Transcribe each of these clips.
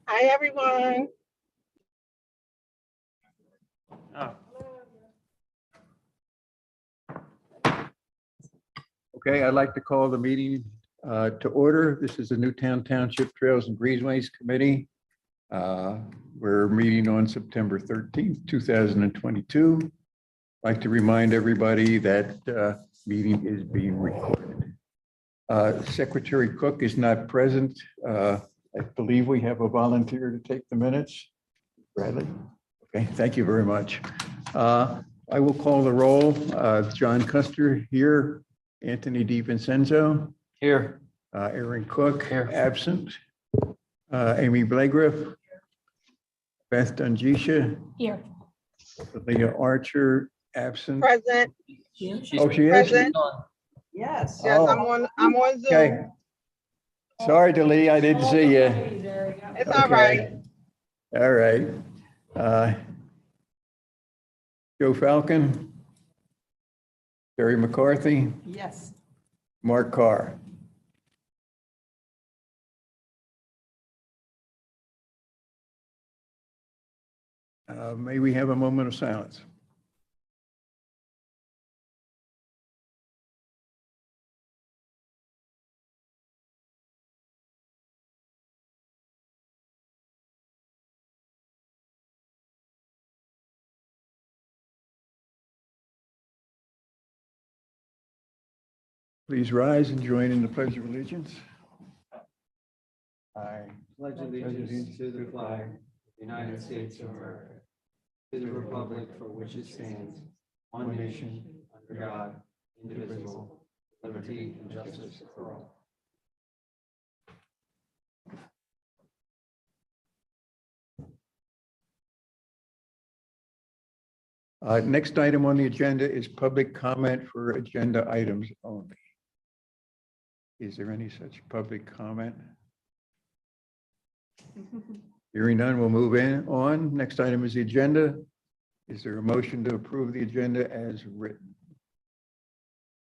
Hi, everyone. Oh, Okay, I'd like to call the meeting to order. This is the Newtown Township Trails and Greenways Committee. We're meeting on September 13th, 2022. I'd like to remind everybody that meeting is being recorded. Secretary Cook is not present. I believe we have a volunteer to take the minutes. Bradley? Okay, thank you very much. I will call the roll. John Custer here. Anthony DiVincenzo. here. Aaron Cook. Here. Absent. Amy Blegriff. Beth Dungisha. Here. Leah Archer. Absent. Present. Oh, she is? Present. Yes. Yes, Oh. I'm on Zoom. Okay. Sorry, Delee, I didn't see you. It's all right. All right. Joe Falcon. Terry McCarthy. Yes. Mark Carr. May we have a moment of silence? Please rise and join in the Pledge of Allegiance. I Pledge allegiance to the flag of the United States of America, to the republic for which it stands, one nation, under God, indivisible, with liberty and justice for all. Next item on the agenda is public comment for agenda items only. Is there any such public comment? Hearing none, we'll move on. Next item is the agenda. Is there a motion to approve the agenda as written?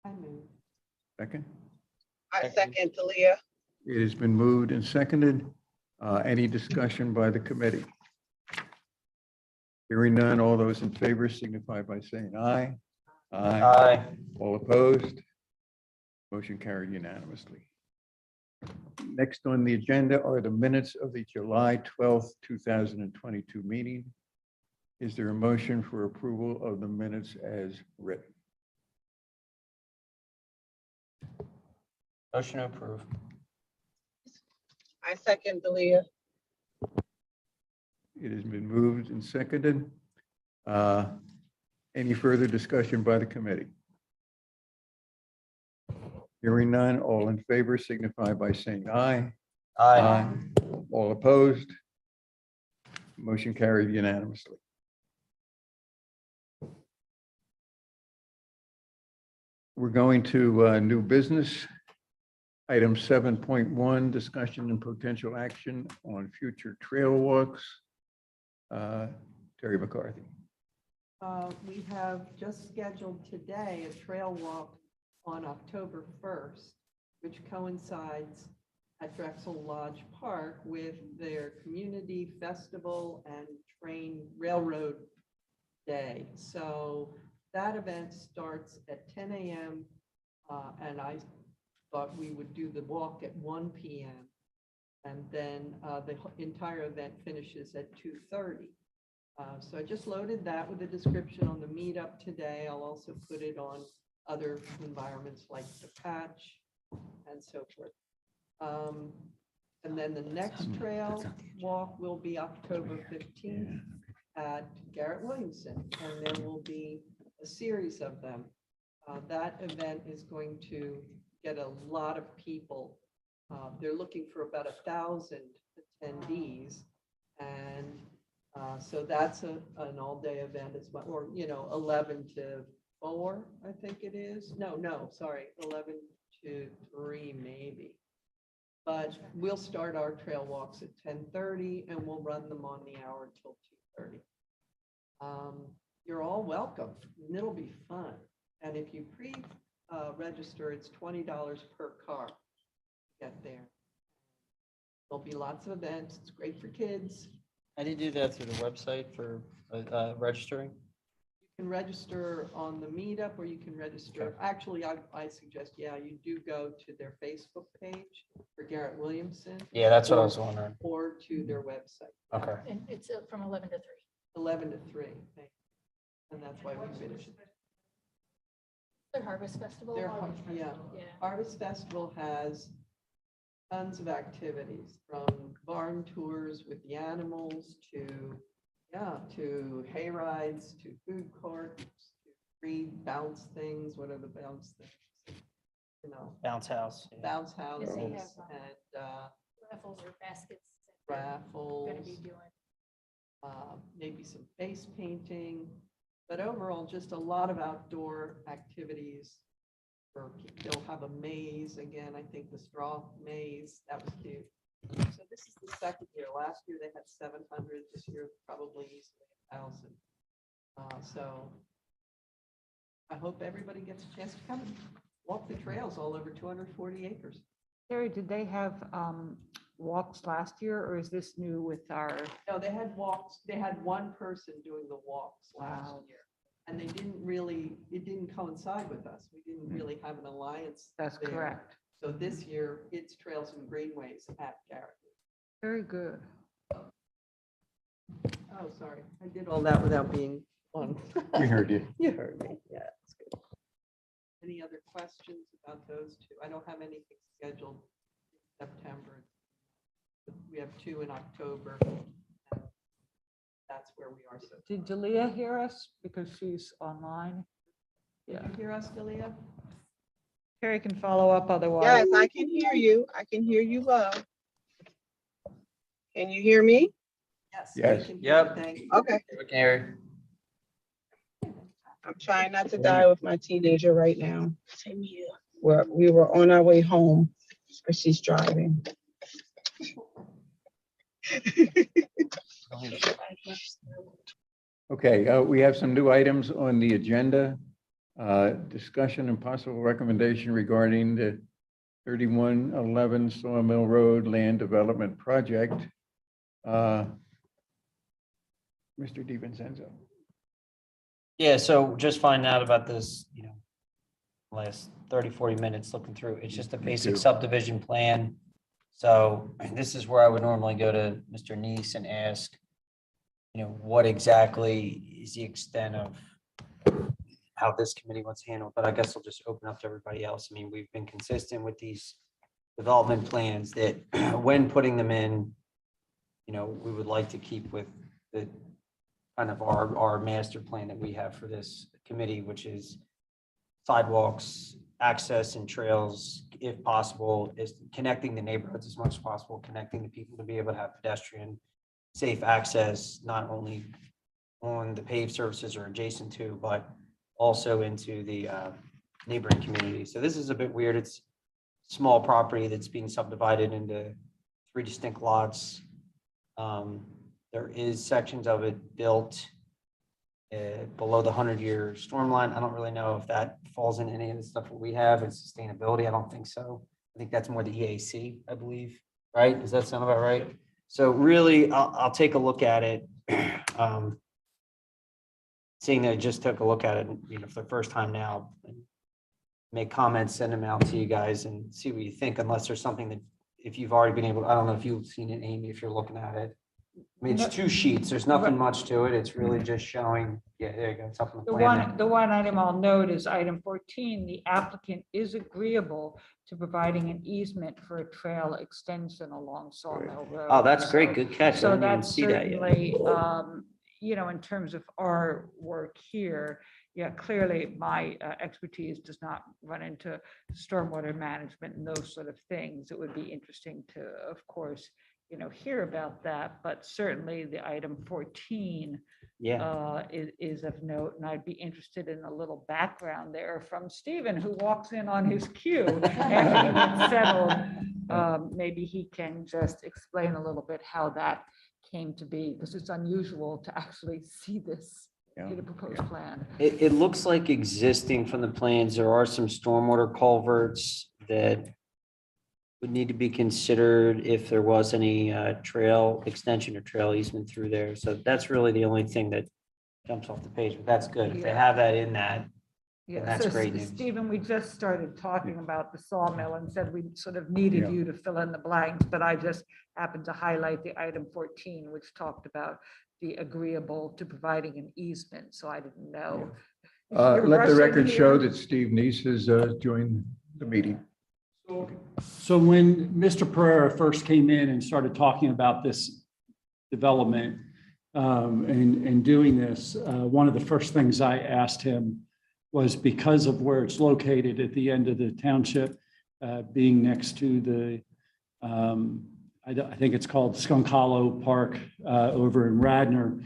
I move. Second? I second Talia. It has been moved and seconded. Any discussion by the committee? Hearing none, all those in favor signify by saying aye. Aye. All opposed? Motion carried unanimously. Next on the agenda are the minutes of the July 12th, 2022 meeting. Is there a motion for approval of the minutes as written? Motion to approve. I second Talia. It has been moved and seconded. Any further discussion by the committee? Hearing none, all in favor signify by saying aye. Aye. All opposed? Motion carried unanimously. We're going to new business. Item 7.1, discussion and potential action on future trail walks. Terry McCarthy. We have just scheduled today a trail walk on October 1st, which coincides at Drexel Lodge Park with their community festival and train railroad day. So that event starts at 10 a.m. And I thought we would do the walk at 1 p.m. And then the entire event finishes at 2:30. So I just loaded that with a description on the meetup today. I'll also put it on other environments like the patch and so forth. And then the next trail walk will be October 15th at Garrett Williamson, and there will be a series of them. That event is going to get a lot of people. They're looking for about 1,000 attendees, and so that's an all-day event as well, or 11 to 4, I think it is. No, sorry, 11 to 3 maybe. But we'll start our trail walks at 10:30 and we'll run them on the hour till 2:30. You're all welcome, and it'll be fun. And if you pre-register, it's $20 per car to get there. There'll be lots of events. It's great for kids. How do you do that through the website for registering? You can register on the meetup or you can register. Actually, I suggest, yeah, you do go to their Facebook page for Garrett Williamson Yeah, that's what I was wondering. or to their website. Okay. And it's from 11 to 3. 11 to 3. And that's why we finished. Their Harvest Festival. Their Harvest yeah. Festival, yeah. Harvest Festival has tons of activities, from barn tours with the animals to hay rides, to food courts, to free bounce things. What are the bounce things? You know, Bounce house. Yeah. bounce houses Yes, they and have, Raffles or baskets. that they're raffles, Gonna be doing. maybe some face painting, but overall, just a lot of outdoor activities. They'll have a maze again. I think the straw maze, that was cute. So this is the second year. Last year they had 700. This year probably easily 1,000. So I hope everybody gets a chance to come and walk the trails all over 240 acres. Terry, did they have walks last year, or is this new with our? No, they had walks. They had one person doing the walks last Wow. year. And they didn't really, it didn't coincide with us. We didn't really have an alliance. That's there. correct. So this year, it's Trails and Greenways at Garrett. Very good. Oh, sorry. I did all that without being on. We heard you. You heard me. Yeah, that's good. Any other questions about those two? I don't have anything scheduled in September. We have 2 in October. That's where we are. So, Did Delia hear us? Because she's online. did Yeah. you hear us, Delia? Terry can follow up otherwise. Yes, I can hear you. I can hear you well. Can you hear me? Yes. Yes. we can hear you. Yep. Thank you. Okay. Gary. I'm trying not to die with my teenager right now. We were on our way home, but she's driving. Okay, we have some new items on the agenda. Discussion and possible recommendation regarding the 3111 Sawmill Road Land Development Project. Mr. DiVincenzo. Yeah, so just find out about this, last 30, 40 minutes looking through. It's just a basic too. subdivision plan. So this is where I would normally go to Mr. Neese and ask, what exactly is the extent of how this committee wants to handle it. But I guess I'll just open up to everybody else. I mean, we've been consistent with these development plans that when putting them in, we would like to keep with the kind of our master plan that we have for this committee, which is sidewalks, access and trails, if possible, is connecting the neighborhoods as much as possible, connecting the people to be able to have pedestrian safe access, not only on the paved surfaces or adjacent to, but also into the neighboring community. So this is a bit weird. It's small property that's being subdivided into 3 distinct lots. There is sections of it built below the 100-year storm line. I don't really know if that falls in any of the stuff that we have in sustainability. I don't think so. I think that's more the EAC, I believe, right? Does that sound about right? So really, I'll take a look at it. Seeing that I just took a look at it, for the first time now, and make comments, send them out to you guys and see what you think, unless there's something that, if you've already been able, I don't know if you've seen it, Amy, if you're looking at it. I mean, it's 2 sheets. There's nothing much to it. It's really just showing, yeah, there you go. It's up on the plan. The one item I'll note is item 14. The applicant is agreeable to providing an easement for a trail extension along Sawmill Road. Oh, that's great. So- Good catch. I So didn't even that's see that yet. certainly, in terms of our work here, yeah, clearly my expertise does not run into stormwater management and those sort of things. It would be interesting to, of course, hear about that, but certainly the item 14 Yeah. is of note, and I'd be interested in a little background there from Stephen, who walks in on his cue after he gets settled. Maybe he can just explain a little bit how that came to be, because it's unusual to actually see this in a proposed plan. It looks like existing from the plans. There are some stormwater culverts that would need to be considered if there was any trail extension or trail easement through there. So that's really the only thing that jumps off the page, but that's good. If they Yeah. have that in that, Yeah, that's so great news. Stephen, we just started talking about the sawmill and said we sort of needed Yeah. you to fill in the blanks, but I just happened to highlight the item 14, which talked about the agreeable to providing an easement, so I didn't know. if you're Let the rushing record show here. that Steve Neese has joined the meeting. So when Mr. Pereira first came in and started talking about this development and doing this, one of the first things I asked him was because of where it's located at the end of the township, being next to the, I think it's called Skunk Hollow Park over in Radnor,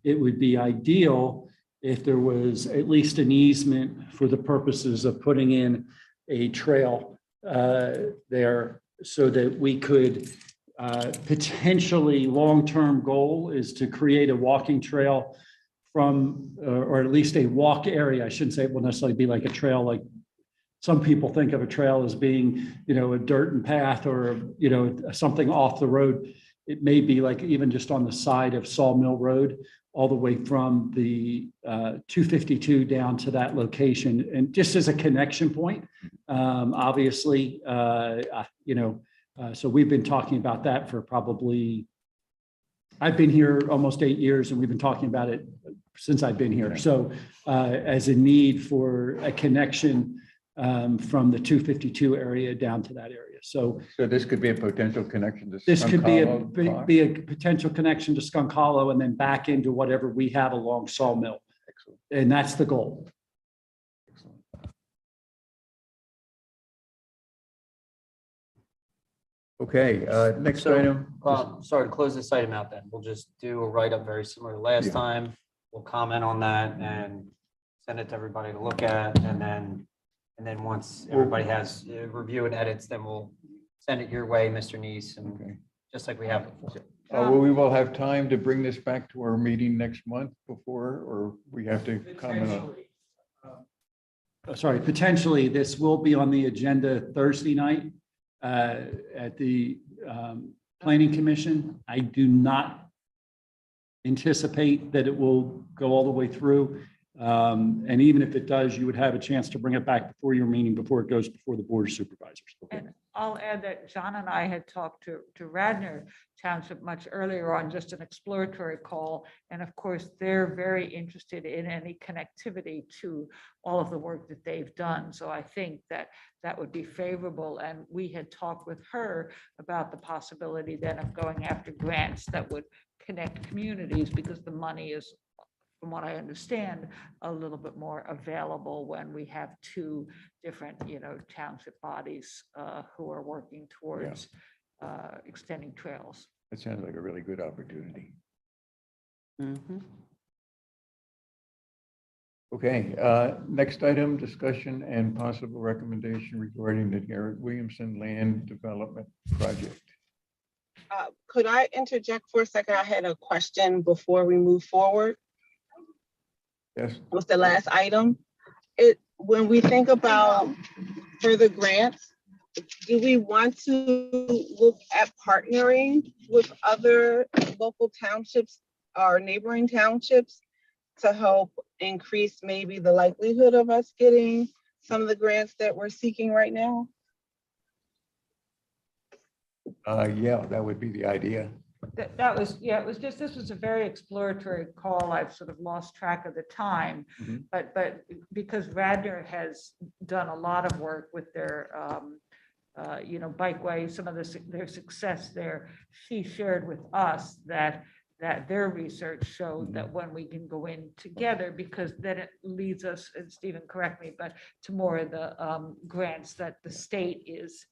it would be ideal if there was at least an easement for the purposes of putting in a trail there so that we could potentially, long-term goal is to create a walking trail from, or at least a walk area. I shouldn't say it will necessarily be like a trail, like some people think of a trail as being, a dirt and path or, something off the road. It may be like even just on the side of Sawmill Road, all the way from the 252 down to that location. And just as a connection point, obviously, so we've been talking about that for probably, I've been here almost 8 years and we've been talking about it since I've been here. So as a need for a connection from the 252 area down to that area. So this could be a potential connection to. this Skunk could be Hollow Park? be a potential connection to Skunk Hollow and then back into whatever we have along Sawmill. Excellent. And that's the goal. Excellent. Okay, next So, item. Sorry to close this item out then. We'll just do a write-up very similar to last Yeah. time. We'll comment on that and send it to everybody to look at. And then once everybody has review and edits, then we'll send it your way, Mr. Neese, and Okay. just like we have before. Well, we will have time to bring this back to our meeting next month before, or we have to comment on. Sorry, potentially this will be on the agenda Thursday night at the Planning Commission. I do not anticipate that it will go all the way through. And even if it does, you would have a chance to bring it back before your meeting, before it goes before the Board of Supervisors. And I'll add that John and I had talked to Radnor Township much earlier on just an exploratory call. And of course, they're very interested in any connectivity to all of the work that they've done. So I think that that would be favorable. And we had talked with her about the possibility then of going after grants that would connect communities because the money is, from what I understand, a little bit more available when we have two different, township bodies who are working towards extending trails. That sounds like a really good opportunity. Okay, next item, discussion and possible recommendation regarding the Garrett Williamson Land Development Project. Could I interject for a second? I had a question before we move forward. Yes, Was the last item. When we think about further grants, do we want to look at partnering with other local townships or neighboring townships to help increase maybe the likelihood of us getting some of the grants that we're seeking right now? yeah, that would be the idea. That was, it was just, this was a very exploratory call. I've sort of lost track of the time. Mhm. But because Radnor has done a lot of work with their, bikeway, some of their success there, she shared with us that their research showed that when we can go in together, because then it leads us, and Stephen, correct me, but to more of the grants that the state is,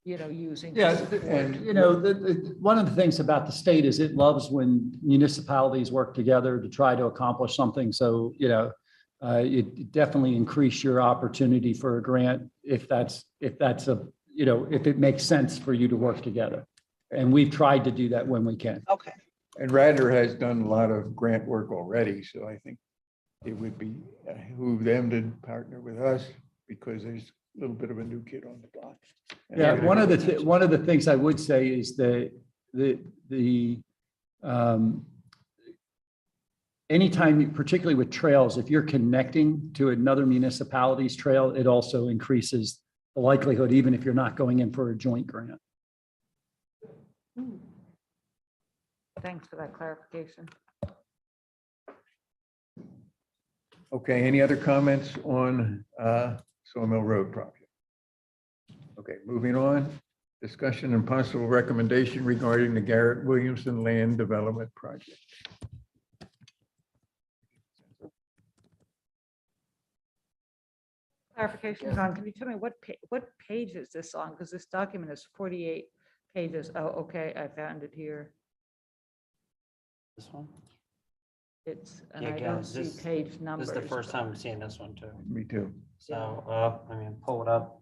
using. to Yeah, support. and one of the things about the state is it loves when municipalities work together to try to accomplish something. So, it definitely increase your opportunity for a grant if it makes sense for you to work together. And we've tried to do that when we can. Okay. And Radnor has done a lot of grant work already, so I think it would behoove them to partner with us because there's a little bit of a new kid on the block. Yeah, one of the things I would say is that um, anytime, particularly with trails, if you're connecting to another municipality's trail, it also increases the likelihood, even if you're not going in for a joint grant. Thanks for that clarification. Okay, any other comments on Sawmill Road project? Okay, moving on. Discussion and possible recommendation regarding the Garrett Williamson Land Development Project. Clarification, John, can you tell me what page is this on? Because this document is 48 pages. Oh, okay, I found it here. This one? It's, and Yeah, I again, don't see this- page This numbers. is the first time I'm seeing this one too. Me too. So, I mean, pull it up.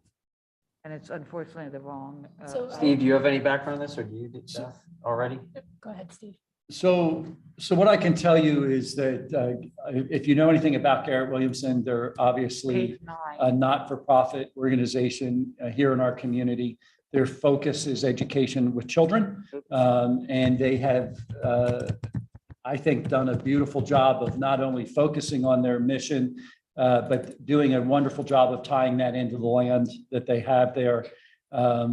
And it's unfortunately the wrong. So, Steve, do you have any background on this or do you get stuff already? Go ahead, Steve. So what I can tell you is that if you know anything about Garrett Williamson, they're obviously Page 9. a not-for-profit organization here in our community. Their focus is education with children. And they have, I think, done a beautiful job of not only focusing on their mission, but doing a wonderful job of tying that into the land that they have there.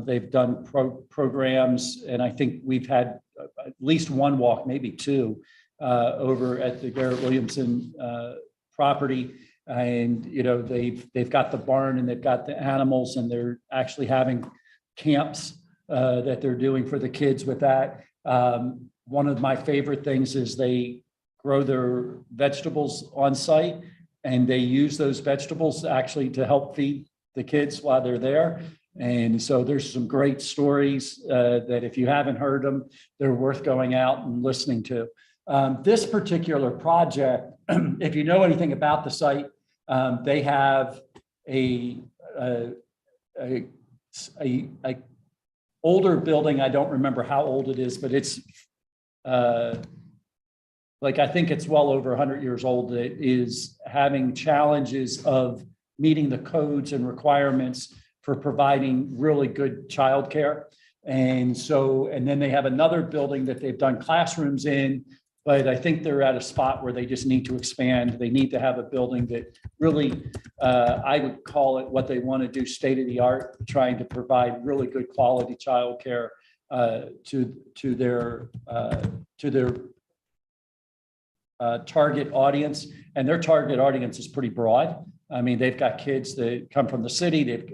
They've done programs, and I think we've had at least one walk, maybe two, over at the Garrett Williamson property. And, you know, they've got the barn and they've got the animals, and they're actually having camps that they're doing for the kids with that. One of my favorite things is they grow their vegetables on site, and they use those vegetables actually to help feed the kids while they're there. And so there's some great stories that if you haven't heard them, they're worth going out and listening to. This particular project, if you know anything about the site, they have a older building. I don't remember how old it is, but it's like, I think it's well over 100 years old. It is having challenges of meeting the codes and requirements for providing really good childcare. And so, and then they have another building that they've done classrooms in, but I think they're at a spot where they just need to expand. They need to have a building that really, I would call it what they want to do, state of the art, trying to provide really good quality childcare to their target audience. And their target audience is pretty broad. I mean, they've got kids that come from the city. They've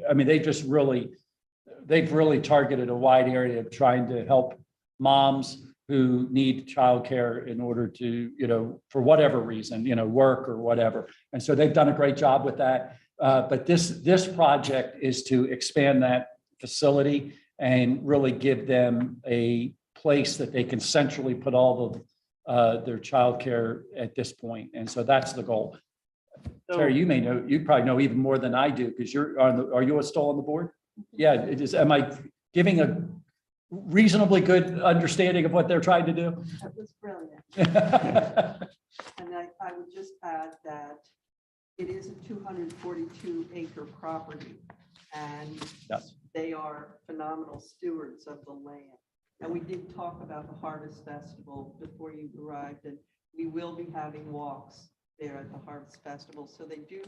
really targeted a wide area of trying to help moms who need childcare in order to, you know, for whatever reason, you know, work or whatever. And so they've done a great job with that. But this project is to expand that facility and really give them a place that they can centrally put all of their childcare at this point. And so that's the goal. Terry, you may know, you probably know even more than I do, because are you still on the board? Yeah, it is. Am I giving a reasonably good understanding of what they're trying to do? That was brilliant. And I would just add that it is a 242 acre property, and Yes. they are phenomenal stewards of the land. And we did talk about the Harvest Festival before you arrived, and we will be having walks there at the Harvest Festival. So they do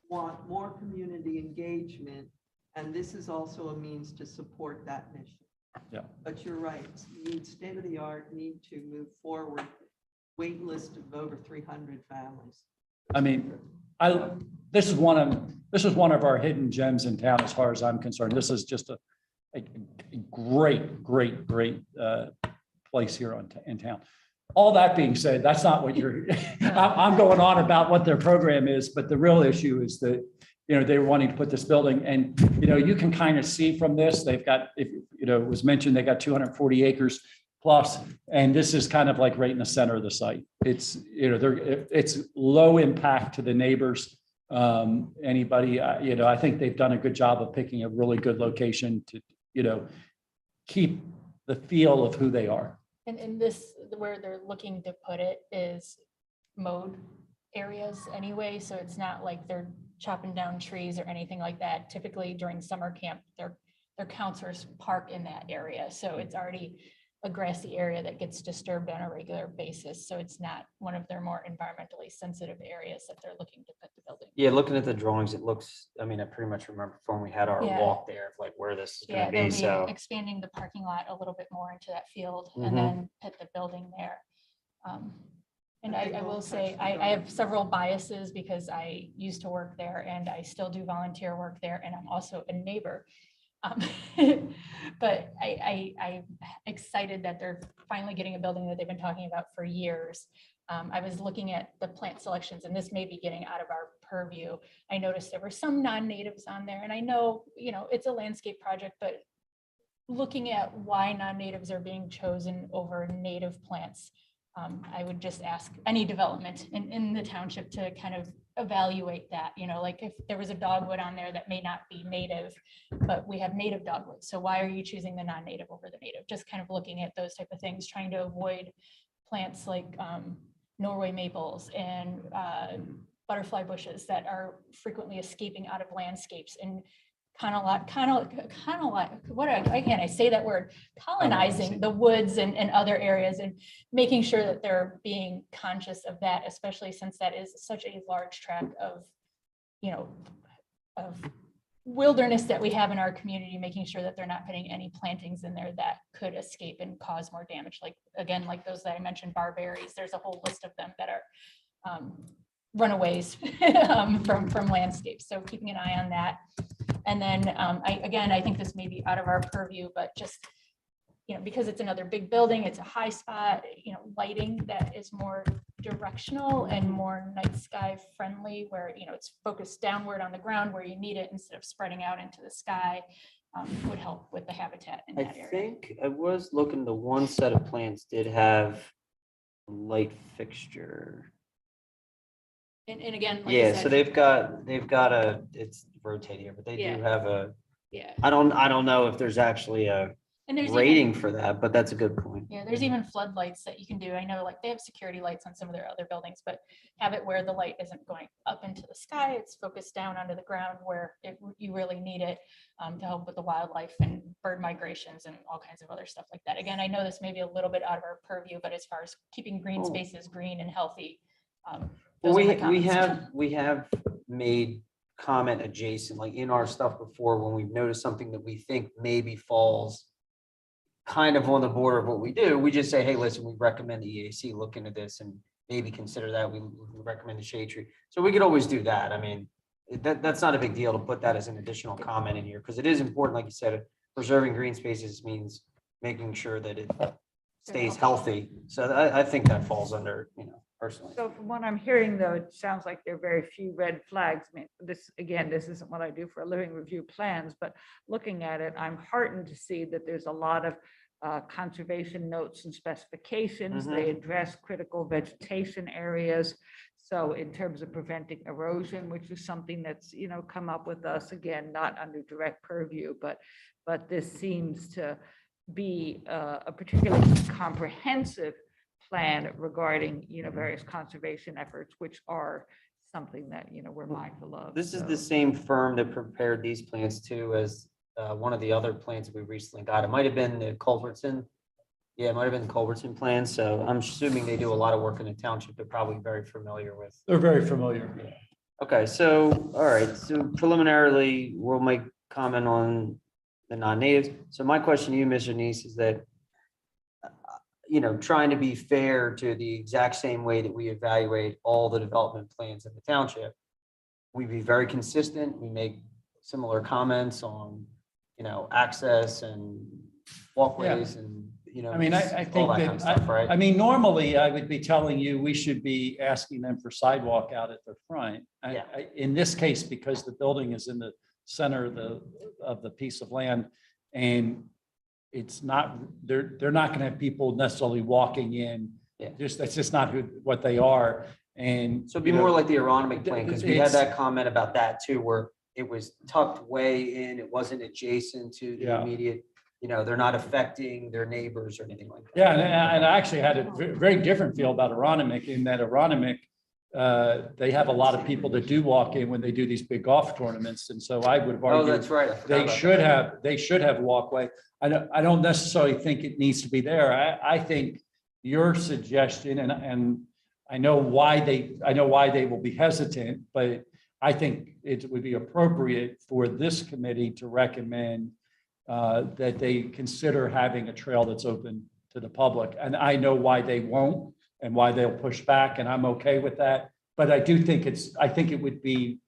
want more community engagement, and this is also a means to support that mission. Yeah. But you're right, need state of the art, need to move forward. Wait list of over 300 families. I mean, this is one of our hidden gems in town, as far as I'm concerned. This is just a great place here in town. All that being said, that's not what you're, I'm going on about what their program is, but the real issue is that, you know, they're wanting to put this building, and, you know, you can kind of see from this, they've got, if, you know, it was mentioned, they got 240 acres plus, and this is kind of like right in the center of the site. It's, you know, it's low impact to the neighbors. Anybody, you know, I think they've done a good job of picking a really good location to, you know, keep the feel of who they are. And this, where they're looking to put it is mowed areas anyway, so it's not like they're chopping down trees or anything like that. Typically during summer camp, they're their counselors park in that area. So it's already a grassy area that gets disturbed on a regular basis. So it's not one of their more environmentally sensitive areas that they're looking to put the building. Yeah, looking at the drawings, it looks, I mean, I pretty much remember from when we had our Yeah. walk there, of like where this is Yeah, gonna they'll be, be so. expanding the parking lot a little bit more into that field Mhm. and then put the building there. And But they I will won't say, touch the I have building. several biases because I used to work there and I still do volunteer work there and I'm also a neighbor. Um, But I'm excited that they're finally getting a building that they've been talking about for years. I was looking at the plant selections and this may be getting out of our purview. I noticed there were some non-natives on there and I know, it's a landscape project, but looking at why non-natives are being chosen over native plants, I would just ask any development in the township to kind of evaluate that, like if there was a dogwood on there that may not be native, but we have native dogwood. So why are you choosing the non-native over the native? Just kind of looking at those type of things, trying to avoid plants like Norway maples and butterfly bushes that are frequently escaping out of landscapes and why can't I say that word? Colonizing the woods and other areas and making sure that they're being conscious of that, especially since that is such a large tract of, of wilderness that we have in our community, making sure that they're not putting any plantings in there that could escape and cause more damage. Like, again, like those that I mentioned, barberries, there's a whole list of them that are runaways from landscapes. So keeping an eye on that. And then I think this may be out of our purview, but just, because it's another big building, it's a high spot, lighting that is more directional and more night sky friendly, where, it's focused downward on the ground where you need it instead of spreading out into the sky, would help with the habitat in I that area. think I was looking, the one set of plants did have a light fixture. And again, like I Yeah, said, so they've got a, it's rotating here, but they Yeah. do have a, yeah. I don't know if there's actually a And there's rating even, for that, but that's a good point. yeah, there's even floodlights that you can do. I know like they have security lights on some of their other buildings, but have it where the light isn't going up into the sky. It's focused down onto the ground where you really need it to help with the wildlife and bird migrations and all kinds of other stuff like that. Again, I know this may be a little bit out of our purview, but as far as keeping green Oh. spaces green and healthy. Well, those are my comments. we have made comment adjacent, like in our stuff before, when we've noticed something that we think maybe falls kind of on the border of what we do, we just say, hey, listen, we recommend the EAC look into this and maybe consider that. We recommend the shade tree. So we could always do that. I mean, that's not a big deal to put that as an additional comment in here, because it is important, like you said, preserving green spaces means making sure that it stays healthy. So I think that falls under, personally. So from what I'm hearing, though, it sounds like there are very few red flags. I mean, this isn't what I do for a living, review plans, but looking at it, I'm heartened to see that there's a lot of conservation notes and specifications. They address critical vegetation areas. So in terms of preventing erosion, which is something that's, come up with us, again, not under direct purview, but this seems to be a particularly comprehensive plan regarding, various conservation efforts, which are something that, we're mindful of. This is So- the same firm that prepared these plans too as one of the other plans that we recently got. It might have been the Culbertson. Yeah, it might have been the Culbertson plan. So I'm assuming they do a lot of work in the township. They're probably very familiar with. They're very familiar. Okay, so, all right, so preliminarily, we'll make comment on the non-natives. So my question to you, Mr. Neese, is that, trying to be fair to the exact same way that we evaluate all the development plans in the township, we be very consistent. We make similar comments on, access and walkways and, I mean, I all think that kind of stuff, right? I mean, normally I would be telling you, we should be asking them for sidewalk out at the front. Yeah. In this case, because the building is in the center of the piece of land, and it's not, they're not gonna have people necessarily walking in. Yeah. That's just not what they are. And So it'd be more like the Aronimink plan, because we had it's- that comment about that too, where it was tucked way in, it wasn't adjacent to the Yeah. immediate, they're not affecting their neighbors or anything like that. Yeah, and I actually had a very different feel about Aronimink, in that Aronimink they have a lot of people that do walk in when they do these big golf tournaments. And so I would have Oh, argued that's right. I forgot they about should that. have walkway. I don't necessarily think it needs to be there. I think your suggestion, and I know why they will be hesitant, but I think it would be appropriate for this committee to recommend that they consider having a trail that's open to the public. And I know why they won't and why they'll push back, and I'm okay with that. But I do think I think it would be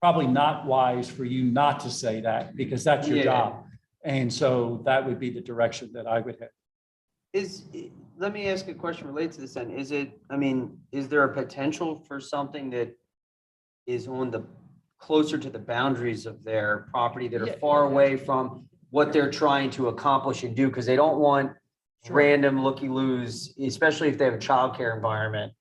probably not wise for you not to say that, because that's your Yeah. job. And so that would be the direction that I would have. Let me ask a question related to this then. Is there a potential for something that is on the closer to the boundaries of their property that are Yeah. far away from what they're trying to accomplish and do? Because they don't want random looky-loos, especially if they have a childcare environment.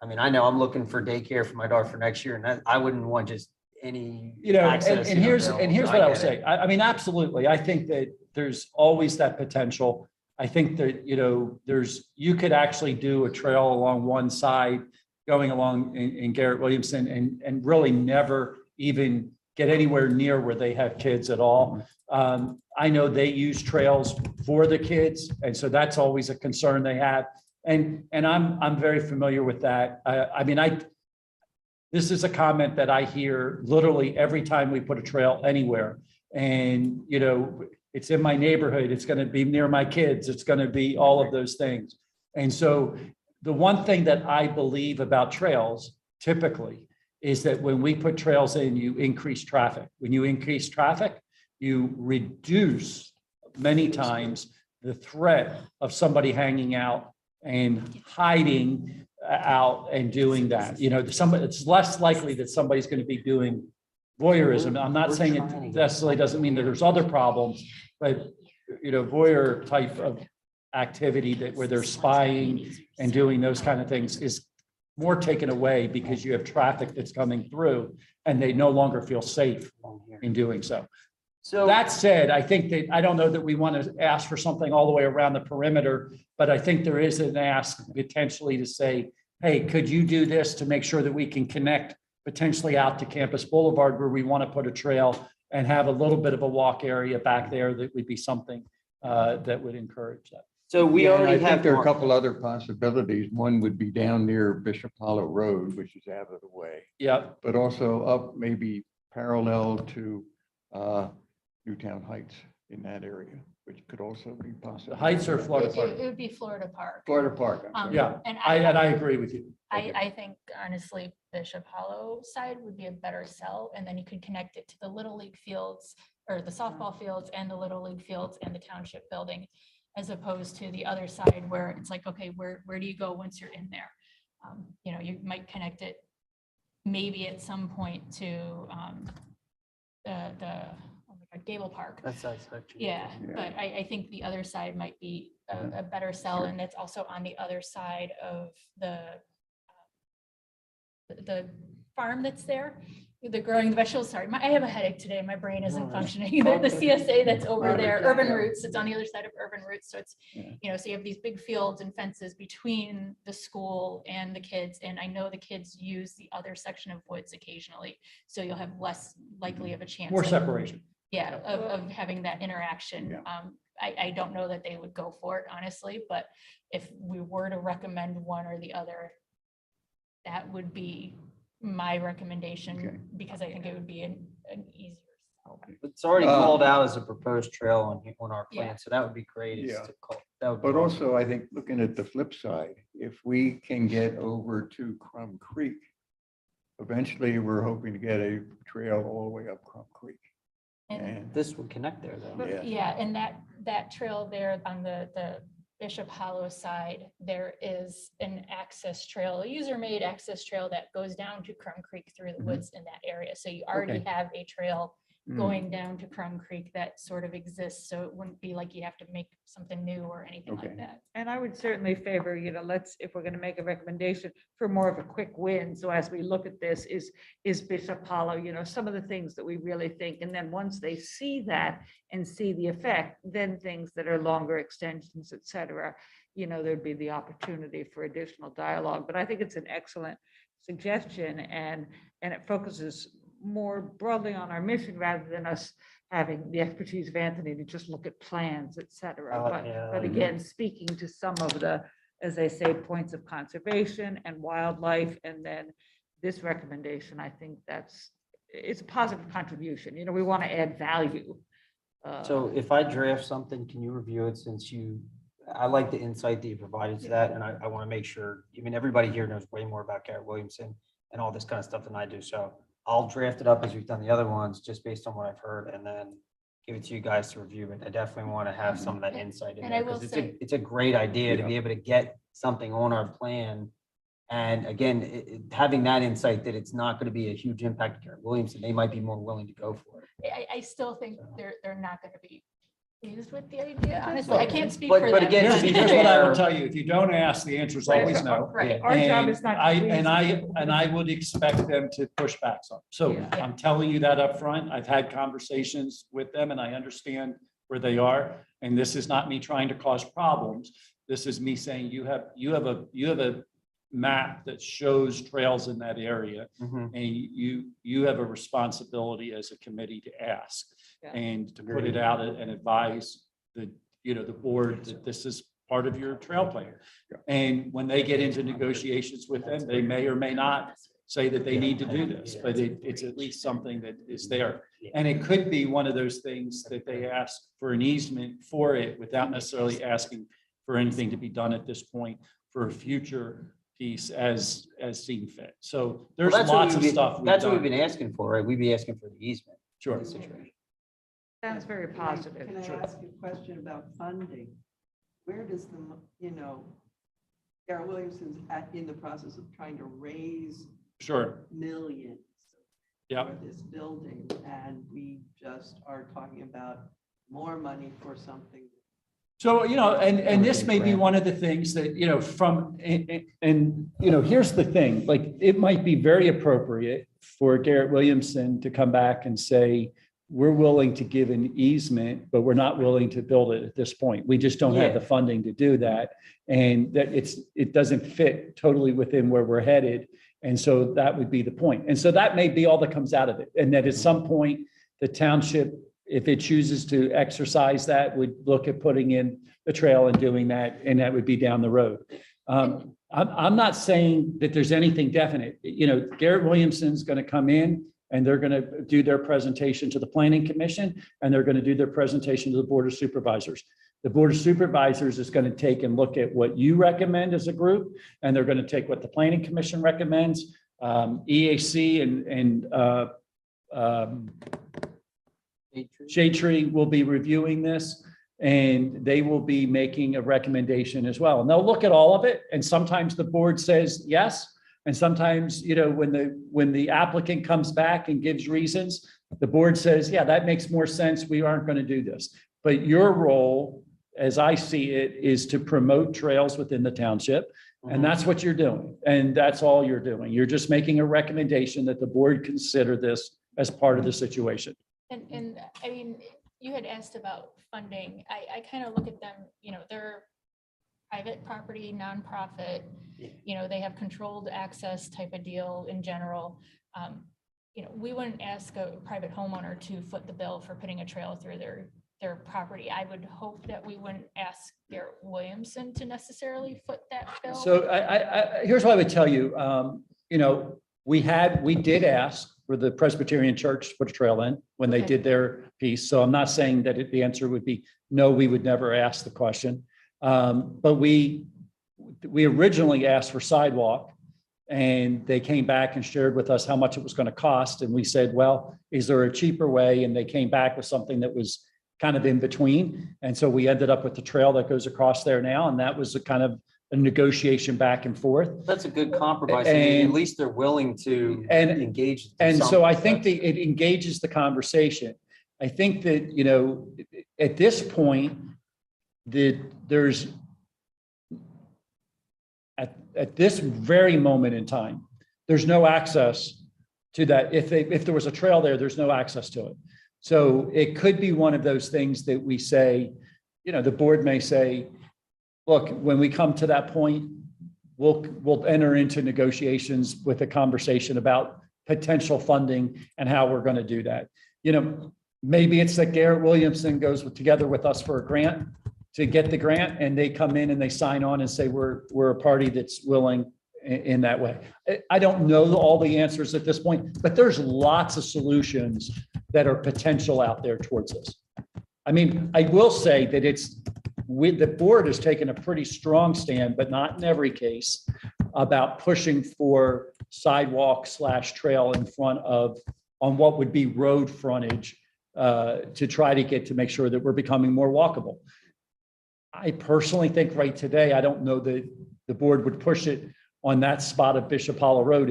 I know I'm looking for daycare for my daughter for next year, and I wouldn't want just any access. And here's available, so what I'll get it. say. Absolutely. I think that there's always that potential. I think that, you could actually do a trail along one side going along in Garrett Williamson and really never even get anywhere near where they have kids at all. I know they use trails for the kids, and so that's always a concern they have. And I'm very familiar with that. This is a comment that I hear literally every time we put a trail anywhere. And, it's in my neighborhood, it's going to be near my kids, it's going to be all of those things. And so the one thing that I believe about trails typically is that when we put trails in, you increase traffic. When you increase traffic, you reduce many times the threat of somebody hanging out and hiding out and doing that. It's less likely that somebody's going to be doing voyeurism. I'm not saying it necessarily doesn't mean that there's other problems, but voyeur type of activity where they're spying and doing those kind of things is more taken away because you have traffic that's coming through and they no longer feel safe in doing so. So That said, I think that, I don't know that we want to ask for something all the way around the perimeter, but I think there is an ask potentially to say, hey, could you do this to make sure that we can connect potentially out to Campus Boulevard where we want to put a trail and have a little bit of a walk area back there? That would be something that would encourage that. So we Yeah, and already I think have. there are a couple other possibilities. One would be down near Bishop Hollow Road, which is out of the way, Yeah, but also up maybe parallel to Newtown Heights in that area, which could also be possible. the Heights or Florida It Park? would be Florida Park. Florida Park. I'm sorry. Yeah, And and I agree with you. I think honestly, Bishop Hollow side would be a better sell, and then you could connect it to the Little League fields or the softball fields and the Little League fields and the township building, as opposed to the other side where it's like, okay, where do you go once you're in there? You might connect it maybe at some point to the oh my God, Gable Park. That's section. Yeah, Yeah. but I think the other side might be a better sell, and it's also on the other side of the farm that's there, the growing vegetables. Sorry, I have a headache today. My brain isn't functioning. The CSA that's over there, Urban Roots, it's on the other side of Urban Roots. So it's, so you have these big fields and fences between the school and the kids. And I know the kids use the other section of woods occasionally. So you'll have less likely of a chance. More of- separation. Yeah, of having that interaction. Yeah. I don't know that they would go for it, honestly, but if we were to recommend one or the other, that would be my recommendation, Okay. because I think it would be an easier sell. It's already Uh, called out as a proposed trail on our Yeah. plan, so that would be great. is Yeah. to call- that would be But awesome. also, I think looking at the flip side, if we can get over to Crum Creek, eventually we're hoping to get a trail all the way up Crum Creek. And And This would connect there though. Yeah. yeah, and that trail there on the Bishop Hollow side, there is an access trail, a user-made access trail that goes down to Crum Creek through the Mhm. woods in that area. So you already Okay. have a trail going down to Crum Creek that sort of exists. So it wouldn't be like you have to make something new or anything Okay. like that. And I would certainly favor, if we're going to make a recommendation for more of a quick win. So as we look at this, is Bishop Hollow, some of the things that we really think. And then once they see that and see the effect, then things that are longer extensions, et cetera, there'd be the opportunity for additional dialogue. But I think it's an excellent suggestion, and it focuses more broadly on our mission rather than us having the expertise of Anthony to just look at plans, et cetera. But again, speaking to some of the, as they say, points of conservation and wildlife, and then this recommendation, I think it's a positive contribution. We want to add value. So if I draft something, can you review it I like the insight that you provided to that, and I want to make sure, everybody here knows way more about Garrett Williamson and all this kind of stuff than I do, so I'll draft it up as we've done the other ones, just based on what I've heard, and then give it to you guys to review it. I definitely want to have some of that insight in And there, I will because say- it's a great idea to be able to get something on our plan. And again, having that insight that it's not going to be a huge impact to Garrett Williamson, they might be more willing to go for it. I still think they're not going to be pleased with the idea, honestly. I can't speak But for them. again, to be Here's what I fair- will tell you. If you don't ask, the answer is always no. Right. Our job And is not. to I would expect them to push back some. So Yeah. I'm telling you that up front. I've had conversations with them and I understand where they are. And this is not me trying to cause problems. This is me saying you have a map that shows trails in that area. Mhm. And you have a responsibility as a committee to ask Yeah. and to put it out and advise the board that this is part of your trail plan. And when they get into negotiations with them, they may or may not say that they need to do this, but it's at least something that is there. And it could be one of those things that they ask for an easement for it without necessarily asking for anything to be done at this point for a future piece as seen fit. So there's Well, that's what lots of we've been- stuff. That's what we've done. been asking for, right? We'd be asking for the easement. in Sure. this situation. Sounds very positive. Can I Sure. ask you a question about funding? Where does Garrett Williamson's in the process of trying to raise Sure. millions Yeah. for this building, and we just are talking about more money for something. So, and this may be one of the things that, here's the thing, like, it might be very appropriate for Garrett Williamson to come back and say, we're willing to give an easement, but we're not willing to build it at this point. We just don't have the funding to do that. And that it doesn't fit totally within where we're headed. And so that would be the point. And so that may be all that comes out of it. And that at some point, the township, if it chooses to exercise that, would look at putting in the trail and doing that, and that would be down the road. I'm not saying that there's anything definite. Garrett Williamson's going to come in and they're going to do their presentation to the Planning Commission, and they're going to do their presentation to the Board of Supervisors. The Board of Supervisors is going to take and look at what you recommend as a group, and they're going to take what the Planning Commission recommends. EAC and Shade Tree will be reviewing this, and they will be making a recommendation as well. And they'll look at all of it, and sometimes the board says yes, and sometimes, when the applicant comes back and gives reasons, the board says, yeah, that makes more sense, we aren't going to do this. But your role, as I see it, is to promote trails within the township, and that's what you're doing, and that's all you're doing. You're just making a recommendation that the board consider this as part of the situation. And I mean, you had asked about funding. I kind of look at them, they're private property, nonprofit, they have controlled access type of deal in general. We wouldn't ask a private homeowner to foot the bill for putting a trail through their property. I would hope that we wouldn't ask Garrett Williamson to necessarily foot that bill. So here's what I would tell you. We did ask for the Presbyterian Church to put a trail in when they Okay. did their piece. So I'm not saying that the answer would be no, we would never ask the question. But we originally asked for sidewalk, and they came back and shared with us how much it was going to cost. And we said, well, is there a cheaper way? And they came back with something that was kind of in between. And so we ended up with the trail that goes across there now. And that was the kind of a negotiation back and forth. That's a good compromise. I mean, And- at least they're willing to And- engage. in And so something. I think that it engages the conversation. I think that, you know, at this point, that there's at this very moment in time, there's no access to that. If there was a trail there, there's no access to it. So it could be one of those things that we say, you know, the board may say, look, when we come to that point, we'll enter into negotiations with a conversation about potential funding and how we're going to do that. You know, maybe it's that Garrett Williamson goes together with us for a grant to get the grant, and they come in and they sign on and say, we're a party that's willing in that way. I don't know all the answers at this point, but there's lots of solutions that are potential out there towards this. I mean, I will say that the board has taken a pretty strong stand, but not in every case, about pushing for sidewalk / trail in front of, on what would be road frontage, to try to make sure that we're becoming more walkable. I personally think right today, I don't know that the board would push it on that spot of Bishop Hollow Road.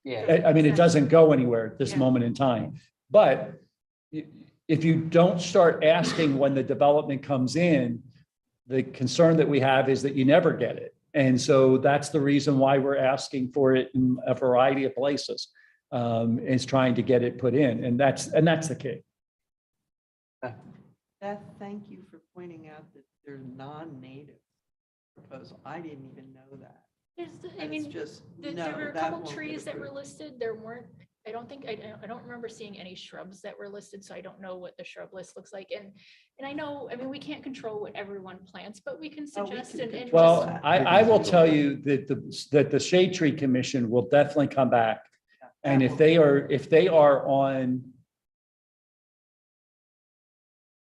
I mean, it doesn't go anywhere at this moment in time. But if you don't start asking when the development comes in, the concern that we have is that you never get it. And so that's the reason why we're asking for it in a variety of places, is trying to get it put in. And that's the key. Beth, thank you for pointing out that they're non-native proposal. I didn't even know that. I It's mean, just, there no, were a that couple won't get trees that were approved. listed. There weren't, I don't remember seeing any shrubs that were listed, so I don't know what the shrub list looks like. And I know, I mean, we can't control what everyone plants, but we can Oh, we suggest can and control Well, that. I will tell you that the Shade Tree Commission will definitely come back. And if they are on,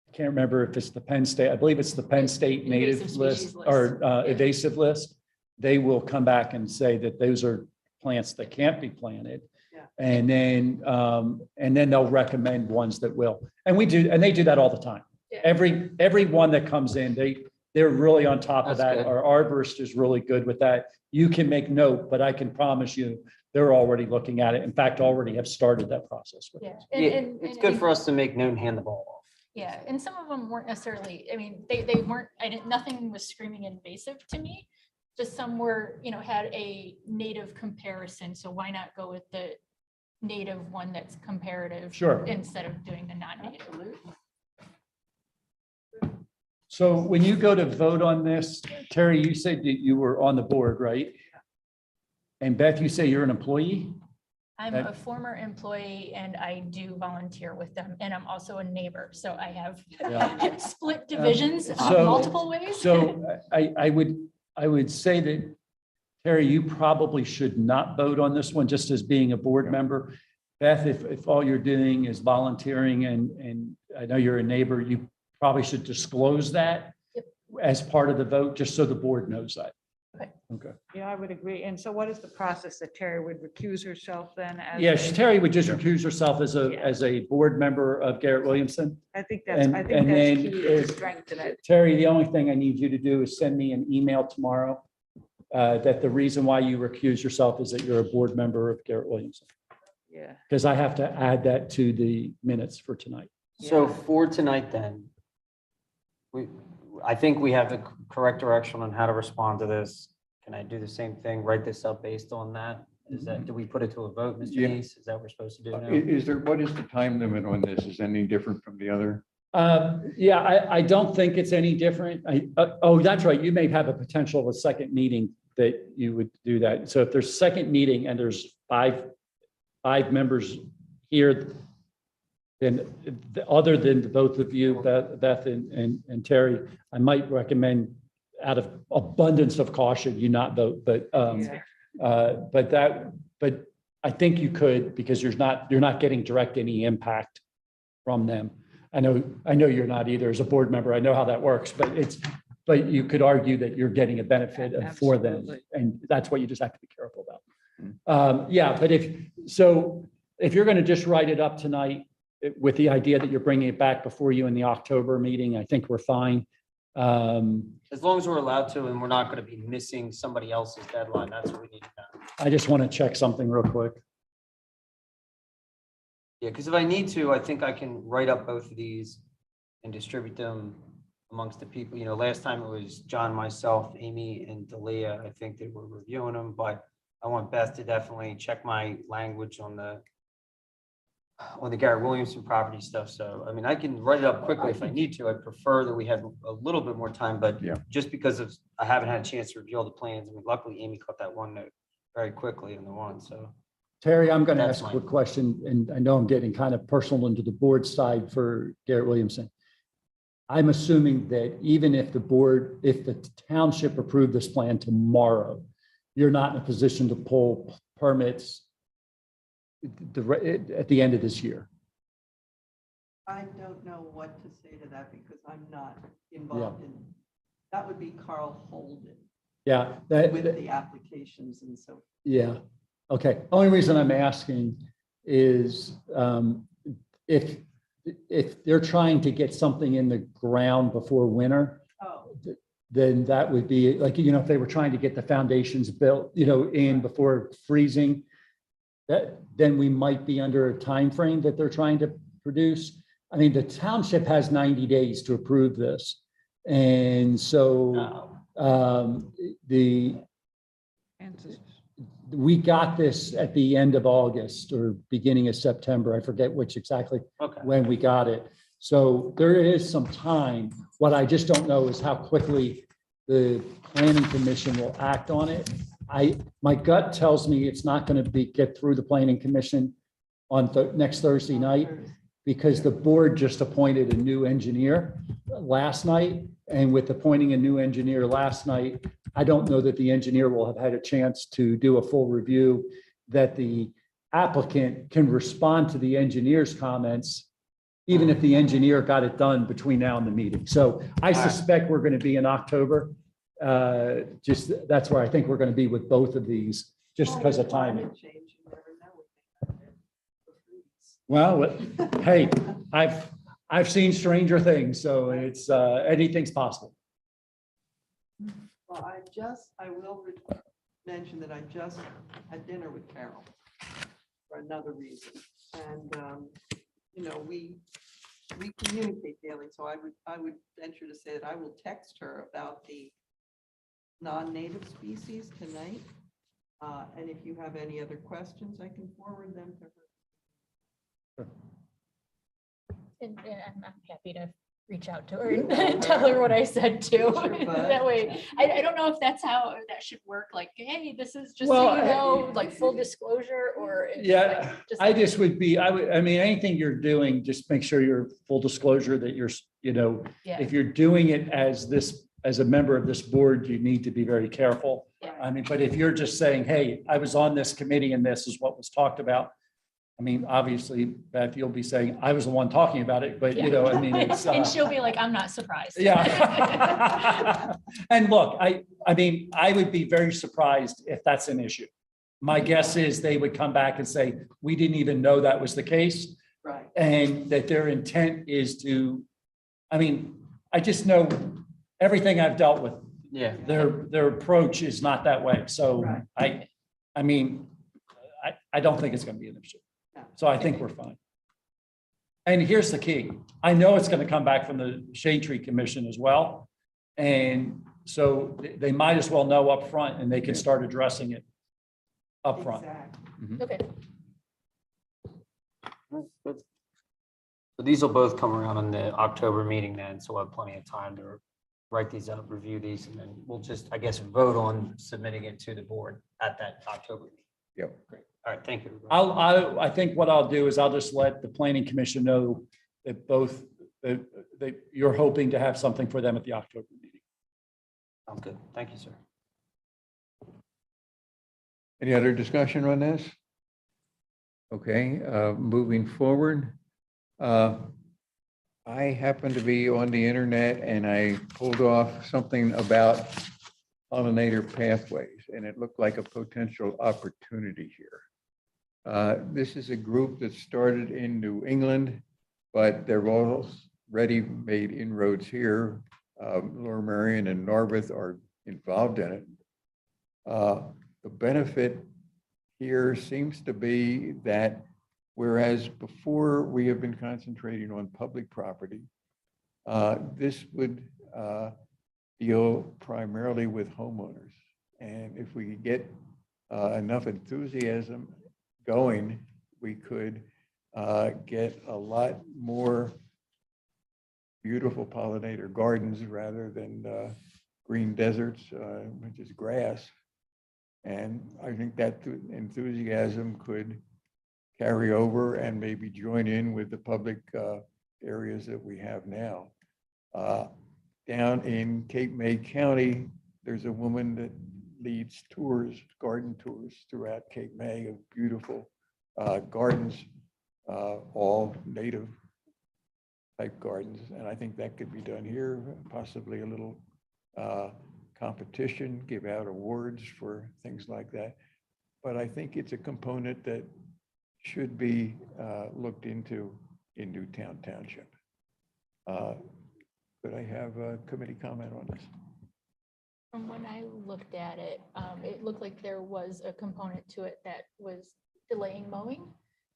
I can't remember if it's the Penn State, I believe it's the Penn State native Invasive list species list. or Yeah. evasive list, they will come back and say that those are plants that can't be planted. Yeah. And then they'll recommend ones that will. And they do that all the time. Yeah. Every one that comes in, they're really on top of That's that. good. Our arborist is really good with that. You can make note, but I can promise you, they're already looking at it. In fact, already have started that process with Yeah. us. And- Yeah, and- it's and- good and- for us to make note and hand the ball off. Yeah, and some of them weren't necessarily, I mean, they weren't, nothing was screaming invasive to me. Just some were, had a native comparison, so why not go with the native one that's comparative? Sure. Instead of doing the non-native. Absolutely. So when you go to vote on this, Terry, you said that you were on the board, right? And Beth, you say you're an employee? I'm a former employee and I do volunteer with them, and I'm also a neighbor, so I have Yeah. split divisions so- multiple ways. So I would say that, Terry, you probably should not vote on this one, just as being a board member. Beth, if all you're doing is volunteering and I know you're a neighbor, you probably should disclose that Yep. as part of the vote, just so the board knows that. Okay. Okay. Yeah, I would agree. And so what is the process that Terry would recuse herself then? As Yes, a- Terry would just recuse herself as a board member of Garrett Williamson. I think that's and key then to if- strengthen it. Terry, the only thing I need you to do is send me an email tomorrow that the reason why you recuse yourself is that you're a board member of Garrett Williamson. Yeah. Because I have to add that to the minutes for tonight. So Yeah. for tonight then, I think we have the correct direction on how to respond to this. Can I do the same thing, write this up based on that? Do we put it to a vote, Mr. Yeah. Neese? Is that what we're supposed to do now? What is the time limit on this? Is any different from the other? Yeah, I don't think it's any different. Oh, that's right. You may have a potential of a second meeting that you would do that. So if there's a second meeting and there's five members here, then other than the both of you, Beth and Terry, I might recommend out of abundance of caution, you not vote, but I think you could, because you're not getting direct any impact from them. I know you're not either as a board member. I know how that works, but you could argue that you're getting a benefit for them. Absolutely. And that's what you just have to be careful about. Yeah, but if you're going to just write it up tonight with the idea that you're bringing it back before you in the October meeting, I think we're fine. As long as we're allowed to, and we're not going to be missing somebody else's deadline, that's what we need to know. I just want to check something real quick. Yeah, because if I need to, I think I can write up both of these and distribute them amongst the people. You know, last time it was John, myself, Amy, and Dalia. I think they were reviewing them, but I want Beth to definitely check my language on the Garrett Williamson property stuff. So, I mean, I can write it up quickly if I need to. I prefer that we had a little bit more time, but Yeah. just because of, I haven't had a chance to review all the plans. I mean, luckily Amy caught that one note very quickly in the one, so. Terry, I'm going to That's ask a mine. quick question, and I know I'm getting kind of personal into the board side for Garrett Williamson. I'm assuming that even if the township approved this plan tomorrow, you're not in a position to pull permits at the end of this year. I don't know what to say to that because I'm not involved in, that would be Carl Holden Yeah, with the applications and so. yeah. Okay. Only reason I'm asking is if they're trying to get something in the ground before winter, Oh, then that would be like, you know, if they were trying to get the foundations built, you know, in before freezing, then we might be under a time frame that they're trying to produce. I mean, the township has 90 days to approve this. And so we got this at the end of August or beginning of September. I forget which exactly Okay. when we got it. So there is some time. What I just don't know is how quickly the planning commission will act on it. My gut tells me it's not going to get through the planning commission on next Thursday night, because the board just appointed a new engineer last night. And with appointing a new engineer last night, I don't know that the engineer will have had a chance to do a full review, that the applicant can respond to the engineer's comments, even if the engineer got it done between now and the meeting. So I suspect we're going to be in October. Just that's where I think we're going to be with both of these, just because of timing. Climate change, you never know what they have. Well, hey, I've seen stranger things, so it's anything's possible. Well, I will mention that I just had dinner with Carol for another reason. And, you know, we communicate daily, so I would venture to say that I will text her about the non-native species tonight. And if you have any other questions, I can forward them to her. And I'm happy to reach out to her and tell her what I said too. That way, I don't know if that's how that should work. Like, hey, this is just, so you know, like full disclosure, or if, Yeah, like, I mean, anything you're doing, just make sure you're full disclosure that you're, you know, yeah, if you're doing it as a member of this board, you need to be very careful. yeah. I mean, but if you're just saying, hey, I was on this committee and this is what was talked about. I mean, obviously, Beth, you'll be saying, I was the one talking about it, but you know, I mean, it's. And she'll be like, I'm not surprised. Yeah. And look, I mean, I would be very surprised if that's an issue. My guess is they would come back and say, we didn't even know that was the case. Right. And that their intent is to, I mean, I just know everything I've dealt with, Yeah. their approach is not that way. So Right. I mean, I don't think it's going to be an issue. No. So I think we're fine. And here's the key. I know it's going to come back from the Shade Tree Commission as well. And so they might as well know up front, and they can start addressing it up front. Exactly. Okay. Good. So these will both come around in the October meeting then, so we'll have plenty of time to write these up, review these, and then we'll just, I guess, vote on submitting it to the board at that October meeting. Yep. Great. All right, thank you. everybody. I think what I'll do is I'll just let the planning commission know that both, that you're hoping to have something for them at the October meeting. Sounds good. Thank you, sir. Any other discussion on this? Okay, moving forward. I happen to be on the internet and I pulled off something about pollinator pathways, and it looked like a potential opportunity here. This is a group that started in New England, but they're already made inroads here. Lower Merion and Narberth are involved in it. The benefit here seems to be that whereas before we have been concentrating on public property, this would deal primarily with homeowners. And if we could get enough enthusiasm going, we could get a lot more beautiful pollinator gardens rather than green deserts, which is grass. And I think that enthusiasm could carry over and maybe join in with the public areas that we have now. Down in Cape May County, there's a woman that leads tours, garden tours throughout Cape May of beautiful gardens, all native type gardens. And I think that could be done here, possibly a little competition, give out awards for things like that. But I think it's a component that should be looked into in Newtown Township. Could I have a committee comment on this? From when I looked at it, it looked like there was a component to it that was delaying mowing.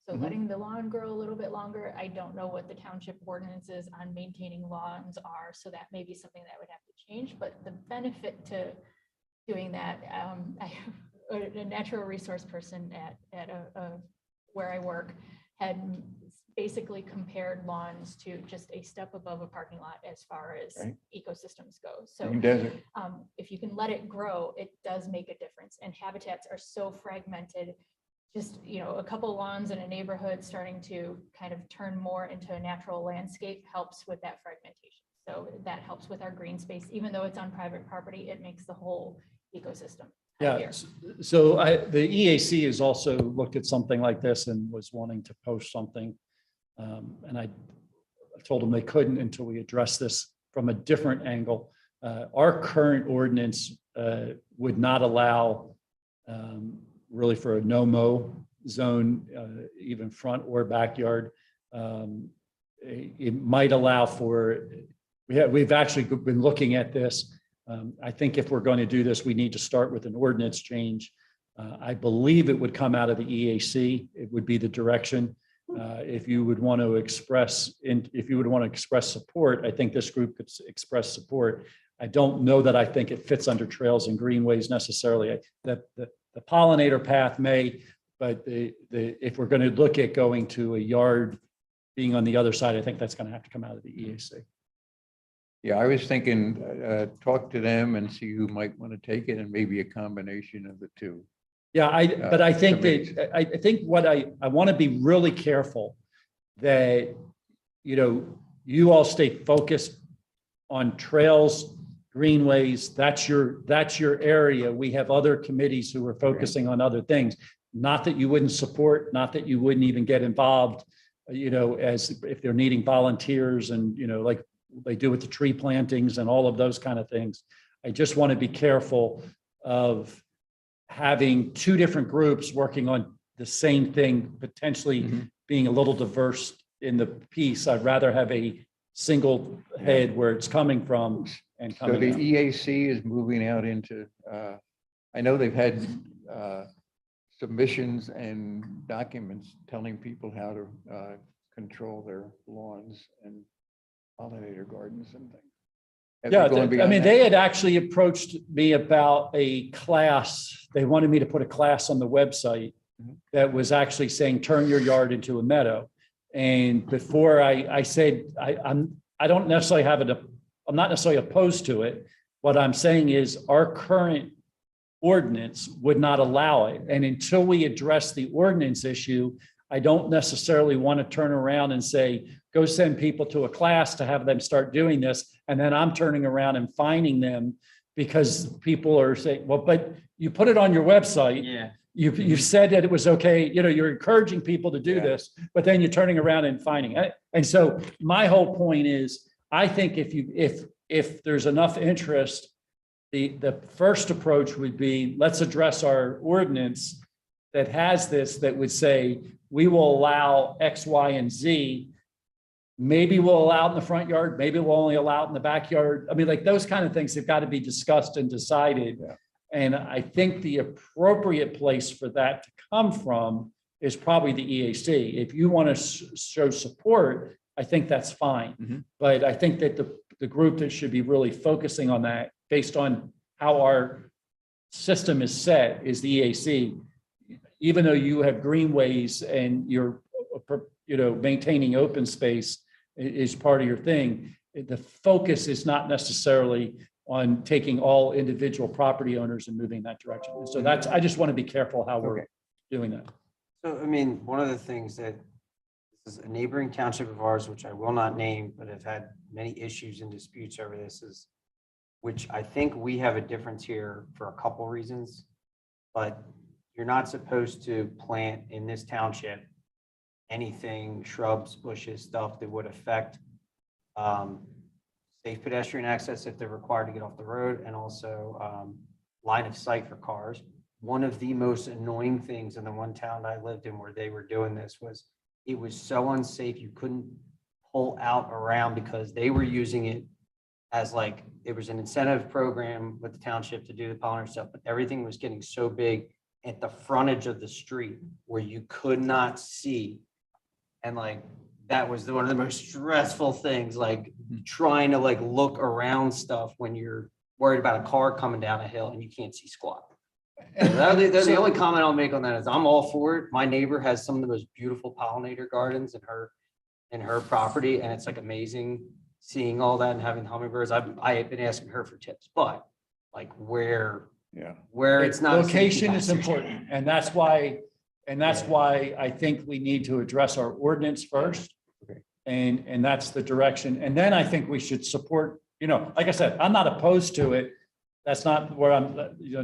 So Mhm. letting the lawn grow a little bit longer. I don't know what the township ordinances on maintaining lawns are, so that may be something that would have to change. But the benefit to doing that, I have a natural resource person at where I work had basically compared lawns to just a step above a parking lot as far as Right. ecosystems go. So Green desert. if you can let it grow, it does make a difference. And habitats are so fragmented. Just, a couple lawns in a neighborhood starting to kind of turn more into a natural landscape helps with that fragmentation. So that helps with our green space. Even though it's on private property, it makes the whole ecosystem healthier. Yeah, so the EAC has also looked at something like this and was wanting to post something. And I told them they couldn't until we addressed this from a different angle. Our current ordinance would not allow really for a no-mow zone, even front or backyard. It might allow for, we've actually been looking at this. I think if we're going to do this, we need to start with an ordinance change. I believe it would come out of the EAC. It would be the direction. If you would want to express support, I think this group could express support. I don't know that I think it fits under trails and greenways necessarily. The pollinator path may, but if we're going to look at going to a yard being on the other side, I think that's going to have to come out of the EAC. Yeah, I was thinking, talk to them and see who might want to take it and maybe a combination of the two. Yeah, but I think committees. that, I think what I want to be really careful that, you all stay focused on trails, greenways, that's your area. We have other committees who are focusing on other things. Not that you wouldn't support, not that you wouldn't even get involved, as if they're needing volunteers and, like they do with the tree plantings and all of those kind of things. I just want to be careful of having two different groups working on the same thing, potentially being a little diverse in the piece. I'd rather have a single head where it's coming from and So the coming out. EAC is moving out into, I know they've had submissions and documents telling people how to control their lawns and pollinator gardens and things. Have they Yeah, gone I beyond mean, that? they had actually approached me about a class. They wanted me to put a class on the website that was actually saying, turn your yard into a meadow. And before I said, I don't necessarily have it, I'm not necessarily opposed to it. What I'm saying is our current ordinance would not allow it. And until we address the ordinance issue, I don't necessarily want to turn around and say, go send people to a class to have them start doing this. And then I'm turning around and fining them because people are saying, well, but you put it on your website. Yeah. You said that it was okay. You're encouraging people to do Yeah. this, but then you're turning around and fining it. And so my whole point is, I think if there's enough interest, the first approach would be, let's address our ordinance that has this, that would say, we will allow X, Y, and Z maybe we'll allow it in the front yard, maybe we'll only allow it in the backyard. I mean, like those kind of things have got to be discussed and decided. Yeah. And I think the appropriate place for that to come from is probably the EAC. If you want to show support, I think that's fine. Mhm. But I think that the group that should be really focusing on that, based on how our system is set, is the EAC. Even though you have greenways and you're, maintaining open space is part of your thing, the focus is not necessarily on taking all individual property owners and moving that direction. And so that's, I just want to be careful how we're Okay. doing that. So, I mean, one of the things that this is a neighboring township of ours, which I will not name, but have had many issues and disputes over this, is, which I think we have a difference here for a couple reasons. But you're not supposed to plant in this township anything, shrubs, bushes, stuff that would affect safe pedestrian access if they're required to get off the road, and also line of sight for cars. One of the most annoying things in the one town I lived in where they were doing this was it was so unsafe. You couldn't pull out around because they were using it as like, it was an incentive program with the township to do the pollinator stuff, but everything was getting so big at the frontage of the street where you could not see. And like, that was one of the most stressful things, like trying to like look around stuff when you're worried about a car coming down a hill and you can't see squat. So the only comment I'll make on that is I'm all for it. My neighbor has some of the most beautiful pollinator gardens in her property, and it's like amazing seeing all that and having hummingbirds. I have been asking her for tips, but like where it's not. Location is important, and that's why I think we need to address our ordinance first. Okay. And that's the direction. And then I think we should support, like I said, I'm not opposed to it. That's not where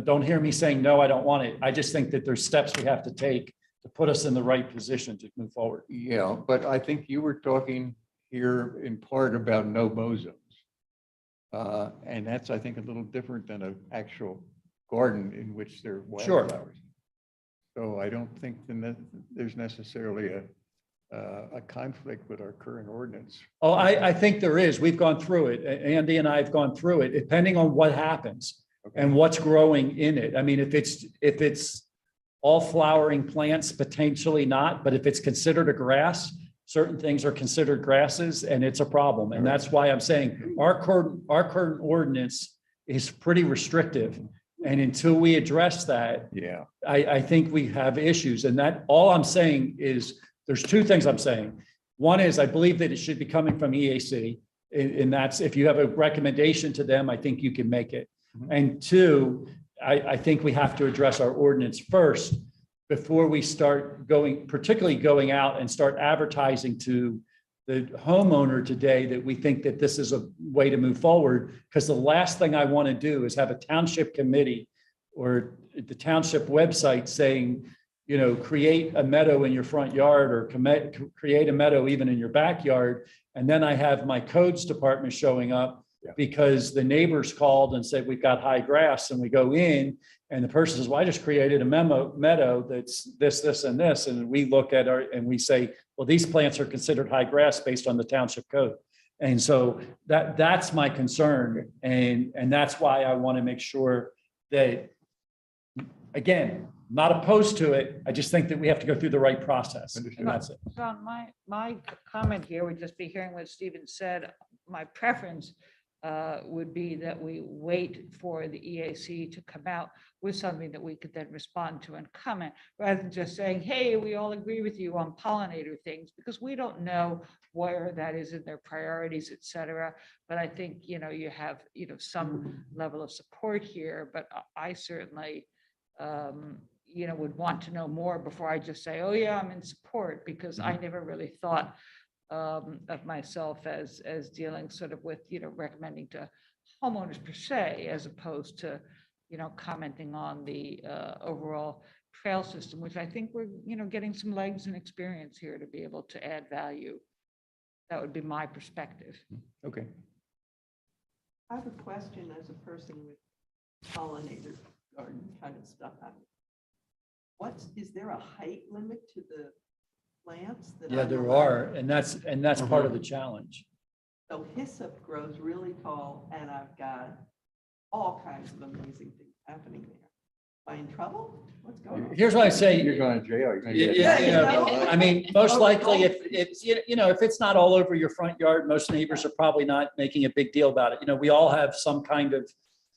don't hear me saying, no, I don't want it. I just think that there's steps we have to take to put us in the right position to move forward. Yeah, but I think you were talking here in part about no mow zones. And that's, I think, a little different than an actual garden in which there are Sure. wildflowers. So I don't think there's necessarily a conflict with our current ordinance. Oh, I think there is. We've gone through it. Andy and I have gone through it, depending on what happens and what's growing in it. I mean, if it's all flowering plants, potentially not, but if it's considered a grass, certain things are considered grasses, and it's a problem. And that's why I'm saying our current ordinance is pretty restrictive. And until we address that, Yeah. I think we have issues. And that, all I'm saying is, there's two things I'm saying. One is I believe that it should be coming from EAC. And that's, if you have a recommendation to them, I think you can make it. Mhm. And two, I think we have to address our ordinance first before we start particularly going out and start advertising to the homeowner today that we think that this is a way to move forward. Because the last thing I want to do is have a township committee or the township website saying, create a meadow in your front yard or create a meadow even in your backyard. And then I have my codes department showing up because the neighbors called and said, we've got high grass, and we go in and the person says, well, I just created a meadow that's this, and this. And we look at and we say, well, these plants are considered high grass based on the township code. And so that's my concern. And that's why I want to make sure that, again, not opposed to it. I just think that we have to go through the right process. And that's it. John, my comment here would just be hearing what Stephen said. My preference would be that we wait for the EAC to come out with something that we could then respond to and comment, rather than just saying, hey, we all agree with you on pollinator things, because we don't know where that is in their priorities, et cetera. But I think, you have, some level of support here, but I certainly, would want to know more before I just say, oh yeah, I'm in support, because I never really thought of myself as dealing sort of with, recommending to homeowners per se, as opposed to, commenting on the overall trail system, which I think we're, getting some legs and experience here to be able to add value. That would be my perspective. Okay. I have a question as a person with pollinator garden kind of stuff. Is there a height limit to the plants that Yeah, I'm there allowed. are, and that's part of the challenge. So hyssop grows really tall, and I've got all kinds of amazing things happening there. Am I in trouble? What's going on? Here's what I say. You're going to jail. You're gonna Yeah, get- yeah, you you know, know. I mean, most likely if it's, you know, if it's not all over your front yard, most neighbors are probably not making a big deal about it. You know, we all have some kind of,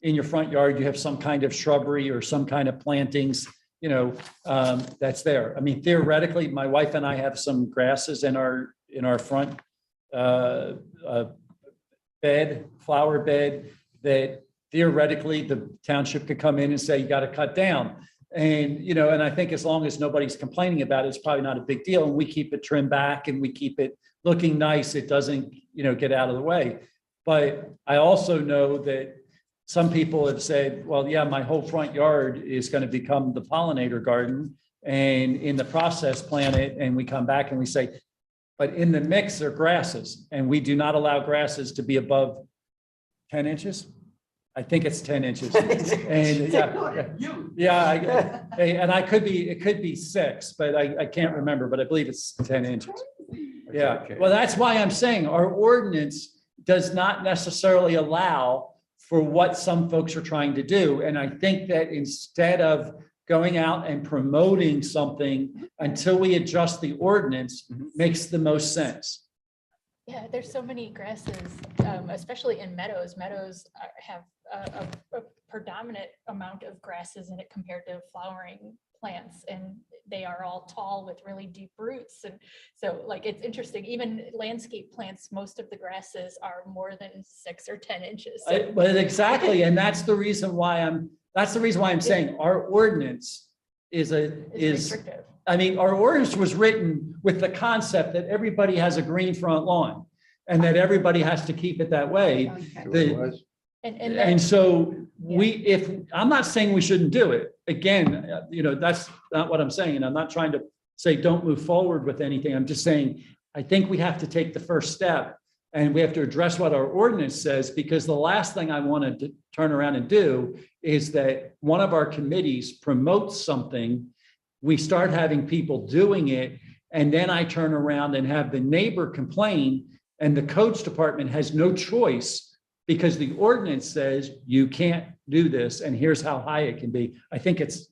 in your front yard, you have some kind of shrubbery or some kind of plantings, you know, that's there. I mean, theoretically, my wife and I have some grasses in our front bed, flower bed, that theoretically the township could come in and say, you got to cut down. And, you know, and I think as long as nobody's complaining about it, it's probably not a big deal. And we keep it trimmed back and we keep it looking nice. It doesn't, you know, get out of the way. But I also know that some people have said, well, yeah, my whole front yard is going to become the pollinator garden. And in the process, plant it. And we come back and we say, but in the mix are grasses, and we do not allow grasses to be above 10 inches. I think it's 10 inches. And and it could be 6, but I can't remember, but I believe it's 10 inches. Yeah, Okay. well, that's why I'm saying our ordinance does not necessarily allow for what some folks are trying to do. And I think that instead of going out and promoting something until we adjust the ordinance makes the most sense. Yeah, there's so many grasses, especially in meadows. Meadows have a predominant amount of grasses in it compared to flowering plants, and they are all tall with really deep roots. And so like, it's interesting, even landscape plants, most of the grasses are more than 6 or 10 inches. So But exactly, and that's the reason why I'm saying our ordinance it's is, restrictive. I mean, our ordinance was written with the concept that everybody has a green front lawn and that everybody has to keep it that way. Sure it was. And so I'm not saying we shouldn't do it. Again, you know, that's not what I'm saying. And I'm not trying to say, don't move forward with anything. I'm just saying, I think we have to take the first step and we have to address what our ordinance says, because the last thing I want to turn around and do is that one of our committees promotes something, we start having people doing it, and then I turn around and have the neighbor complain, and the codes department has no choice because the ordinance says you can't do this, and here's how high it can be. I think it's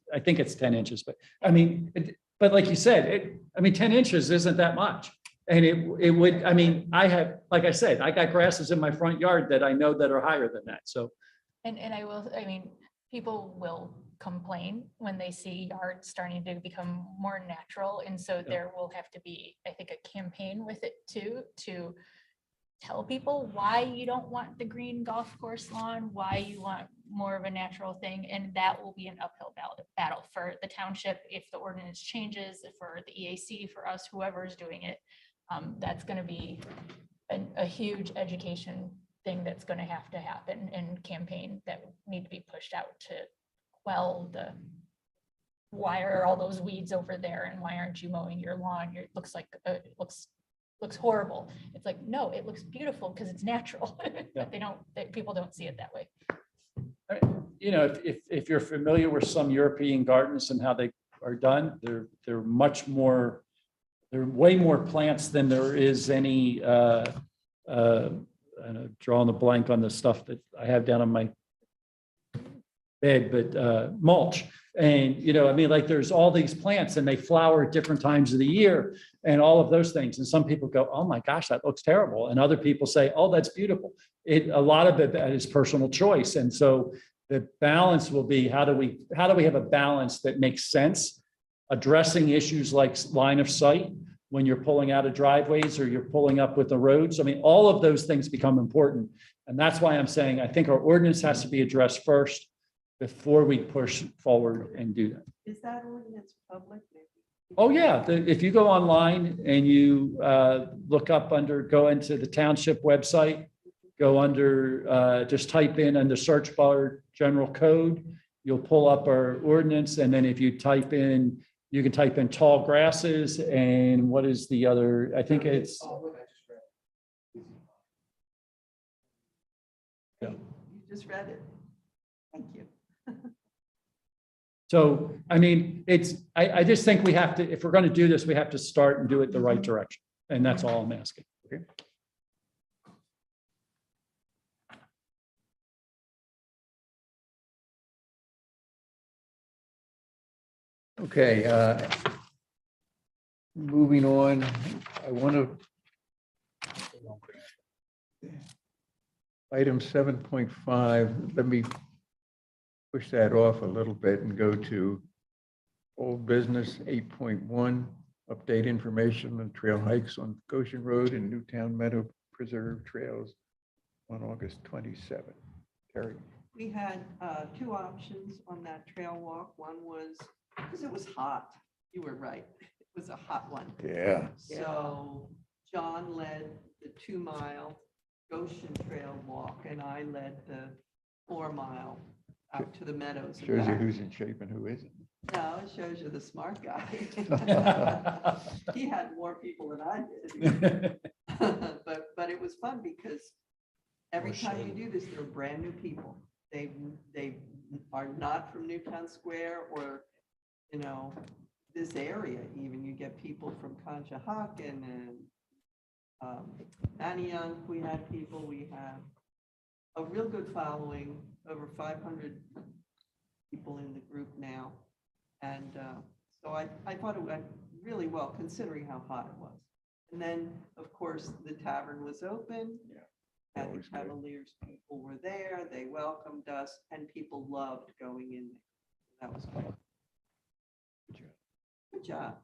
10 inches, but I mean, but like you said, 10 inches isn't that much. And it would, I mean, like I said, I got grasses in my front yard that I know that are higher than that. So. And I mean, people will complain when they see yards starting to become more natural. And so there will have to be, I think, a campaign with it too, to tell people why you don't want the green golf course lawn, why you want more of a natural thing. And that will be an uphill battle for the township if the ordinance changes, for the EAC, for us, whoever is doing it. That's going to be a huge education thing that's going to happen, and campaign that need to be pushed out to quell why are all those weeds over there and why aren't you mowing your lawn? It looks like it looks horrible. It's like, no, it looks beautiful because it's natural. Yeah. But people don't see it that way. You know, if you're familiar with some European gardens and how they are done, they're much more, there are way more plants than there is any, I'm drawing a blank on the stuff that I have down on my bed, but mulch. And, you know, I mean, like there's all these plants and they flower at different times of the year and all of those things. And some people go, oh my gosh, that looks terrible. And other people say, oh, that's beautiful. A lot of it is personal choice. And so the balance will be, how do we have a balance that makes sense? Addressing issues like line of sight when you're pulling out of driveways or you're pulling up with the roads. I mean, all of those things become important. And that's why I'm saying, I think our ordinance has to be addressed first before we push forward and do that. Is that ordinance public? Oh, yeah. If you go online and you look up go into the township website, go under, just type in under search bar, general code, you'll pull up our ordinance. And then if you you can type in tall grasses and what is the other, I think it's. You just read it. Thank you. So, I mean, I just think we have to, if we're going to do this, we have to start and do it the right direction. And that's all I'm asking. Okay, moving on, I want to. Item 7.5, let me push that off a little bit and go to old business 8.1, update information on trail hikes on Goshen Road and Newtown Meadow Preserve trails on August 27th. Terry. We had two options on that trail walk. One was, because it was hot, you were right, it was a hot one. Yeah. So John led the 2-mile Goshen Trail walk, and I led the 4-mile out to the meadows. and Shows you back. who's in shape and who isn't. No, it shows you the smart guy. He had more people than I did. But it was fun because every time you do this, there are brand new people. They are not from Newtown Square or, you know, this area even. You get people from Conshohocken and Manayunk, we had people, we have a real good following, over 500 people in the group now. And so I thought it went really well considering how hot it was. And then, of course, the tavern was open. Yeah, And the always good. Cavaliers people were there, they welcomed us, and people loved going in there. That was great. Good job. Good job.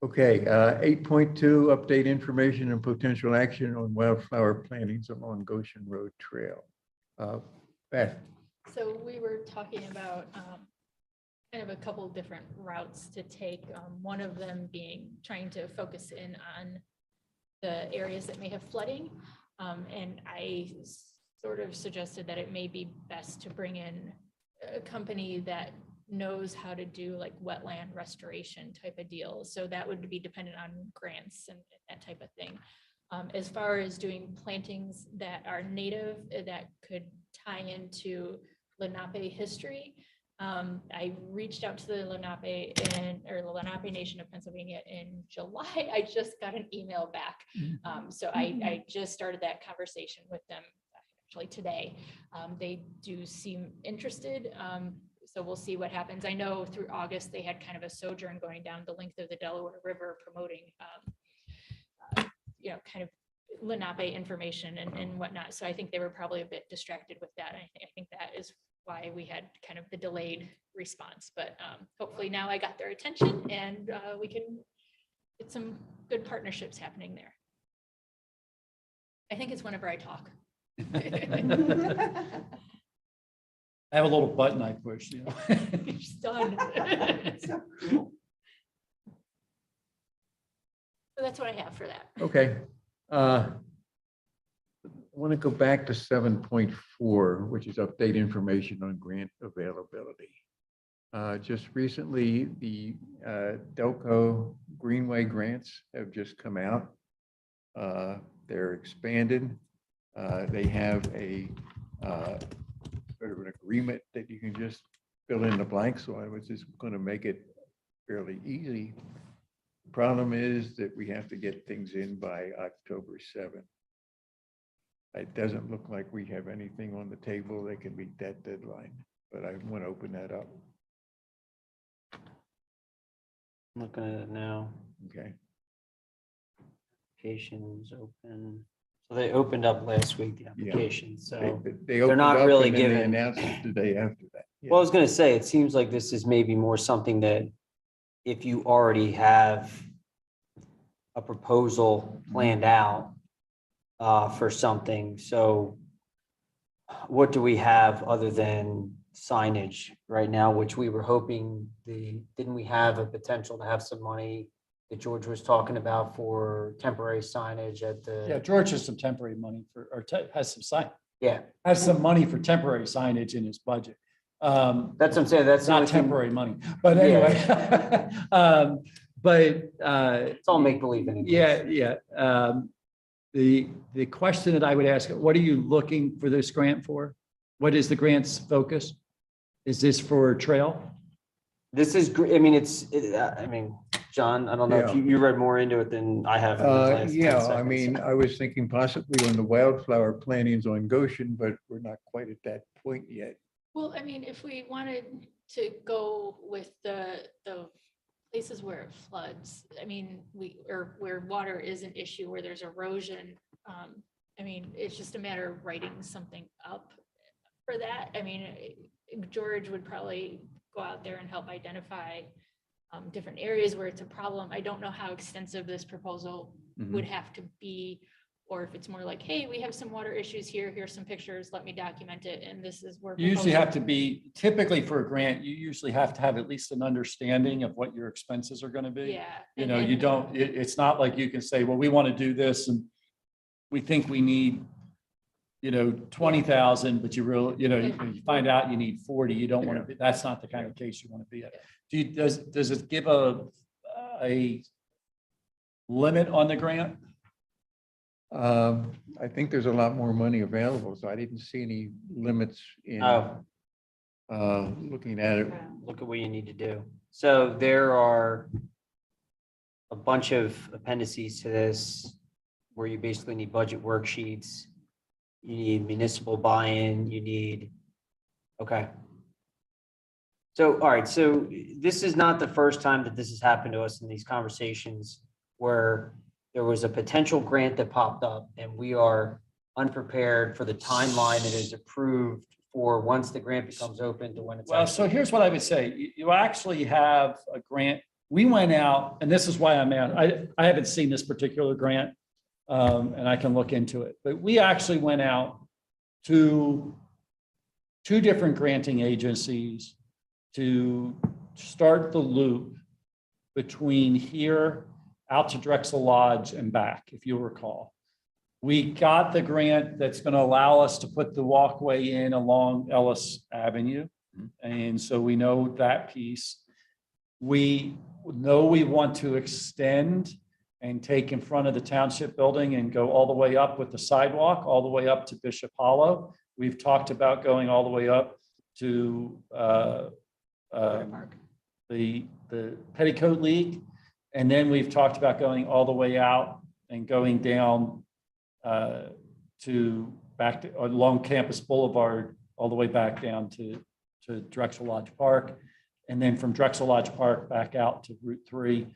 Okay, 8.2, update information and potential action on wildflower plantings along Goshen Road Trail. Beth. So we were talking about kind of a couple of different routes to take. One of them being trying to focus in on the areas that may have flooding. And I sort of suggested that it may be best to bring in a company that knows how to do like wetland restoration type of deal. So that would be dependent on grants and that type of thing. As far as doing plantings that are native, that could tie into Lenape history, I reached out to the Lenape Nation of Pennsylvania in July. I just got an email back. So I just started that conversation with them actually today. They do seem interested. So we'll see what happens. I know through August, they had kind of a sojourn going down the length of the Delaware River promoting, you know, kind of Lenape information and whatnot. So I think they were probably a bit distracted with that. I think that is why we had kind of the delayed response, but hopefully now I got their attention and we can get some good partnerships happening there. I think it's whenever I talk. I have a little button I push, you know. It's done. So cool. So that's what I have for that. Okay. I want to go back to 7.4, which is update information on grant availability. Just recently, the Delco Greenway grants have just come out. They're expanded. They have a sort of an agreement that you can just fill in the blanks. So I was just going to make it fairly easy. Problem is that we have to get things in by October 7th. It doesn't look like we have anything on the table that can meet that deadline, but I want to open that up. I'm looking at it now. Okay. Applications open. So they opened up last week, the Yeah. application, so. They opened not up really and then they giving- announced it the day after that. Yeah. Well, I was gonna say, it seems like this is maybe more something that if you already have a proposal planned out for something, so what do we have other than signage right now, which we were hoping didn't we have a potential to have some money that George was talking about for temporary signage at Yeah, the, George has some temporary money has some money for temporary signage in his budget. that's what I'm saying, that's the Not only thing- temporary money, but anyway. It's all make believe anyway. The question that I would ask, what are you looking for this grant for? What is the grant's focus? Is this for trail? This is, I mean, I mean, John, I don't know if Yeah. you read more into it than I have. in the last 10 Yeah, I seconds. mean, I was thinking possibly on the wildflower plantings on Goshen, but we're not quite at that point yet. Well, I mean, if we wanted to go with the places where it floods, I mean, or where water is an issue, where there's erosion. I mean, it's just a matter of writing something up for that. I mean, George would probably go out there and help identify different areas where it's a problem. I don't know how extensive this proposal would have to be, or if it's more like, hey, we have some water issues here, here's some pictures, let me document it, and this is where. You usually have to be, typically for a grant, you usually have to have at least an understanding of what your expenses are going to be. Yeah. You and know, then- you don't, it's not like you can say, well, we want to do this and we think we need, 20,000, but you really, you find out you need 40, you don't want to be, that's not the kind of case you want to be at. Does it give a limit on the grant? I think there's a lot more money available, so I didn't see any limits in Oh, looking at it. look at what you need to do. So there are a bunch of appendices to this where you basically need budget worksheets. You need municipal buy-in, you need, okay. So, all right, so this is not the first time that this has happened to us in these conversations where there was a potential grant that popped up and we are unprepared for the timeline that is approved for once the grant becomes open to when it's. Well, so here's what I would say. You actually have a grant. We went out, and this is why I'm at, I haven't seen this particular grant, and I can look into it, but we actually went out to 2 different granting agencies to start the loop between here out to Drexel Lodge and back, if you'll recall. We got the grant that's going to allow us to put the walkway in along Ellis Avenue. And so we know that piece. We know we want to extend and take in front of the township building and go all the way up with the sidewalk, all the way up to Bishop Hollow. We've talked about going all the way up to the Petticoat League. And then we've talked about going all the way out and going down to back to, along Campus Boulevard, all the way back down to Drexel Lodge Park. And then from Drexel Lodge Park back out to Route 3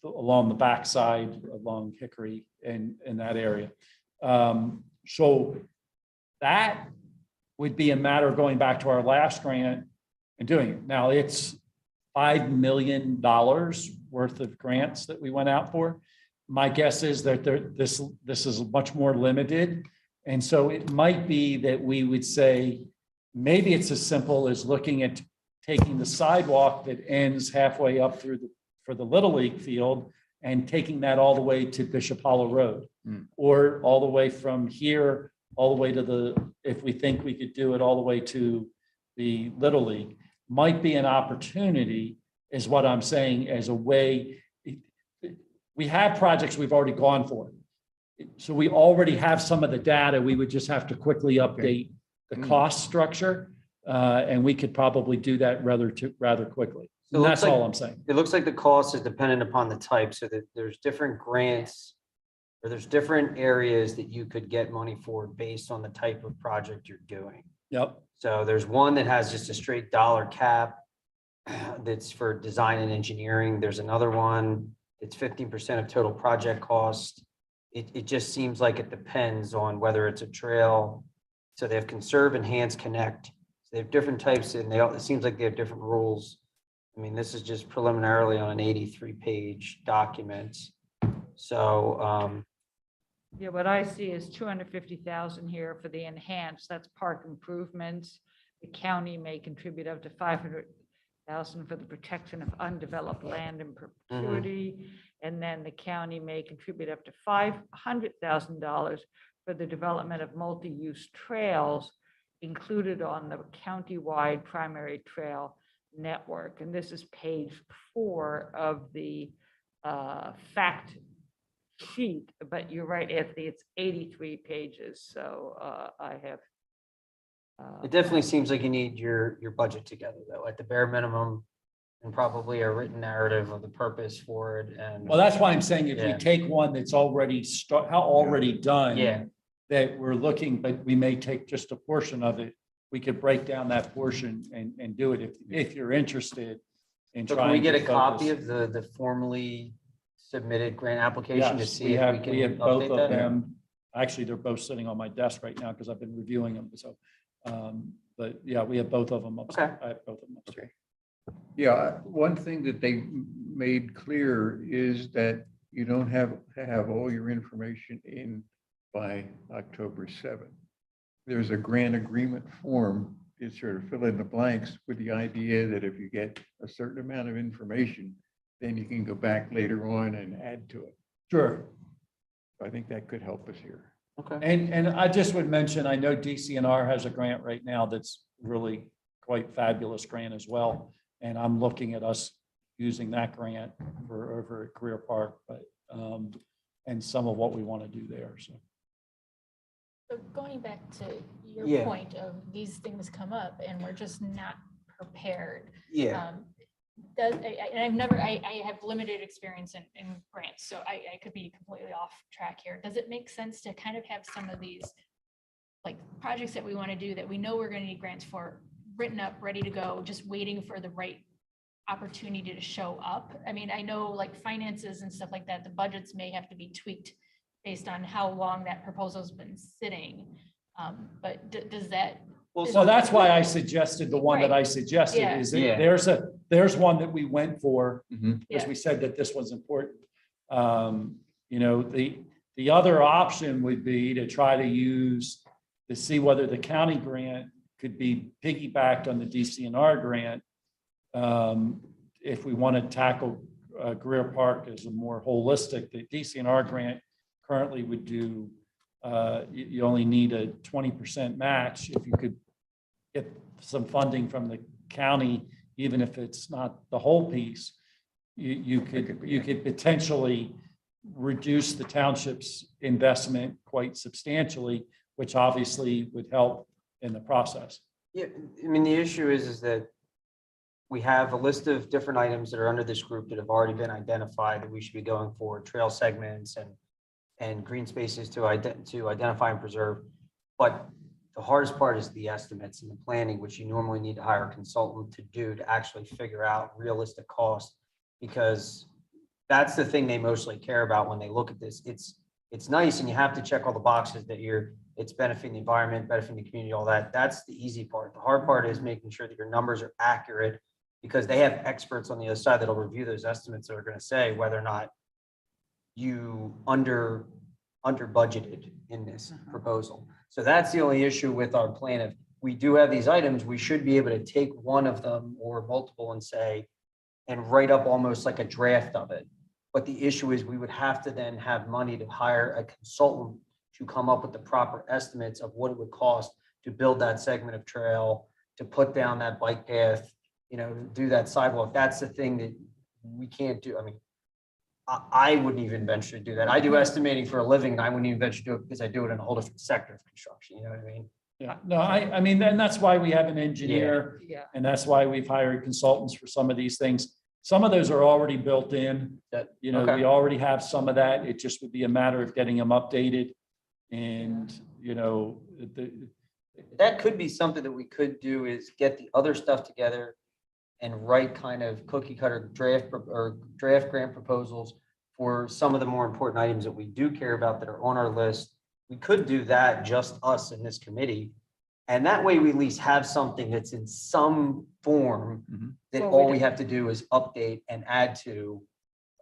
along the backside, along Hickory and in that area. So that would be a matter of going back to our last grant and doing it. Now it's $5 million worth of grants that we went out for. My guess is that this is much more limited. And so it might be that we would say, maybe it's as simple as looking at taking the sidewalk that ends halfway up through for the Little League field and taking that all the way to Bishop Hollow Road, or all the way from here, all the way to if we think we could do it all the way to the Little League, might be an opportunity, is what I'm saying, as a way. We have projects we've already gone for. So we already have some of the data. We would just have to quickly update the cost structure. And we could probably do that rather quickly. So it And looks that's all like- I'm saying. It looks like the cost is dependent upon the type, so that there's different grants or there's different areas that you could get money for based on the type of project you're doing. Yep. So there's one that has just a straight dollar cap that's for design and engineering. There's another one that's 15% of total project cost. It just seems like it depends on whether it's a trail. So they have conserve, enhance, connect. So they have different types and it seems like they have different rules. I mean, this is just preliminarily on an 83-page document. So, Yeah, what I see is 250,000 here for the enhanced, that's park improvements. The county may contribute up to 500,000 for the protection of undeveloped land in perpetuity. And then the county may contribute up to $500,000 for the development of multi-use trails included on the county-wide primary trail network. And this is page 4 of the fact sheet, but you're right, Anthony, it's 83 pages. So I have It definitely seems like you need your budget together though, at the bare minimum, and probably a written narrative of the purpose for it and. Well, that's why I'm saying if we Yeah. take one that's already already done. Yeah. That we're looking, but we may take just a portion of it. We could break down that portion and do it if you're interested in So can trying. we get to a copy focus. of the formally submitted grant application to Yes, see if we can we have both update of that? them. Actually, they're both sitting on my desk right now because I've been reviewing them. So, but yeah, we have both of them upstairs. I have both of them upstairs. Yeah, one thing that they made clear is that you don't have to have all your information in by October 7th. There's a grant agreement form, you sort of fill in the blanks with the idea that if you get a certain amount of information, then you can go back later on and add to it. Sure. I think that could help us here. Okay. And I just would mention, I know DCNR has a grant right now that's really quite fabulous grant as well. And I'm looking at us using that grant for over at Career Park, but and some of what we want to do there. So going back to your Yeah. point of these things come up and we're just not prepared. Yeah. And I've never, I have limited experience in grants, so I could be completely off track here. Does it make sense to kind of have some of these like projects that we want to do that we know we're going to need grants for written up, ready to go, just waiting for the right opportunity to show up? I mean, I know like finances and stuff like that, the budgets may have to be tweaked based on how long that proposal's been sitting. But does that? So that's why I suggested the one that I suggested Yeah. is Yeah. that there's one that we went for because Yeah. we said that this was important. You know, the other option would be to try to see whether the county grant could be piggybacked on the DCNR grant. If we want to tackle Greer Park as a more holistic, the DCNR grant currently would do, you only need a 20% match. If you could get some funding from the county, even if it's not the whole piece, you could potentially reduce the township's investment quite substantially, which obviously would help in the process. Yeah, I mean, the issue is that we have a list of different items that are under this group that have already been identified that we should be going for, trail segments and green spaces to identify and preserve. But the hardest part is the estimates and the planning, which you normally need to hire a consultant to do to actually figure out realistic costs, because that's the thing they mostly care about when they look at this. It's nice and you have to check all the boxes that it's benefiting the environment, benefiting the community, all that. That's the easy part. The hard part is making sure that your numbers are accurate, because they have experts on the other side that'll review those estimates that are going to say whether or not you under budgeted in this proposal. So that's the only issue with our plan. If we do have these items, we should be able to take one of them or multiple and write up almost like a draft of it. But the issue is we would have to then have money to hire a consultant to come up with the proper estimates of what it would cost to build that segment of trail, to put down that bike path, to do that sidewalk. That's the thing that we can't do. I mean, I wouldn't even venture to do that. I do estimating for a living, and I wouldn't even venture to do it because I do it in a whole different sector of construction. You know what I mean? Yeah, no, I mean, then that's why we have an engineer. Yeah. And that's why we've hired consultants for some of these things. Some of those are already built in, That, we okay. already have some of that. It just would be a matter of getting them updated. And, That could be something that we could do, is get the other stuff together and write kind of cookie cutter draft grant proposals for some of the more important items that we do care about that are on our list. We could do that, just us in this committee. And that way we at least have something that's in some form that Well, all we have to do is update and add to,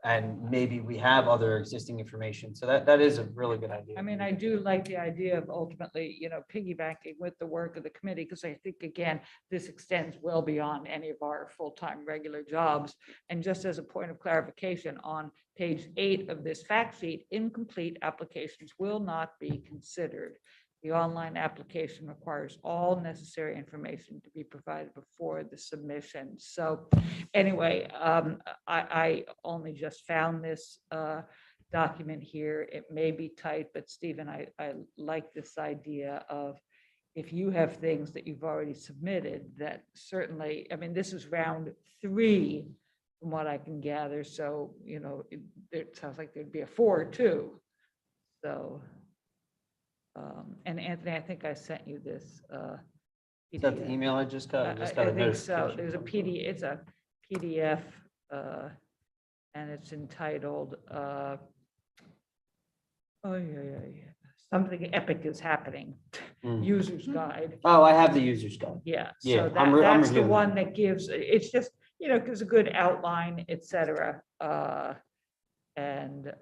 and maybe we have other existing information. So that is a really good idea. I mean, I do like the idea of ultimately, piggybacking with the work of the committee, because I think, again, this extends well beyond any of our full-time regular jobs. And just as a point of clarification, on page 8 of this fact sheet, incomplete applications will not be considered. The online application requires all necessary information to be provided before the submission. So anyway, I only just found this document here. It may be tight, but Stephen, I like this idea of, if you have things that you've already submitted, that certainly, I mean, this is round 3 from what I can gather. So, you know, it sounds like there'd be a 4 too. So, and Anthony, I think I sent you this. Is that the PDF. email I just got? I just got a think so. notification. There's a PDF, it's a PDF, and it's entitled, oh, yeah, something epic is happening, Mm. user's guide. Oh, I have the user's guide. Yeah, Yeah, so I'm that's the reviewing one that. that gives, it's just, you know, gives a good outline, et cetera. And,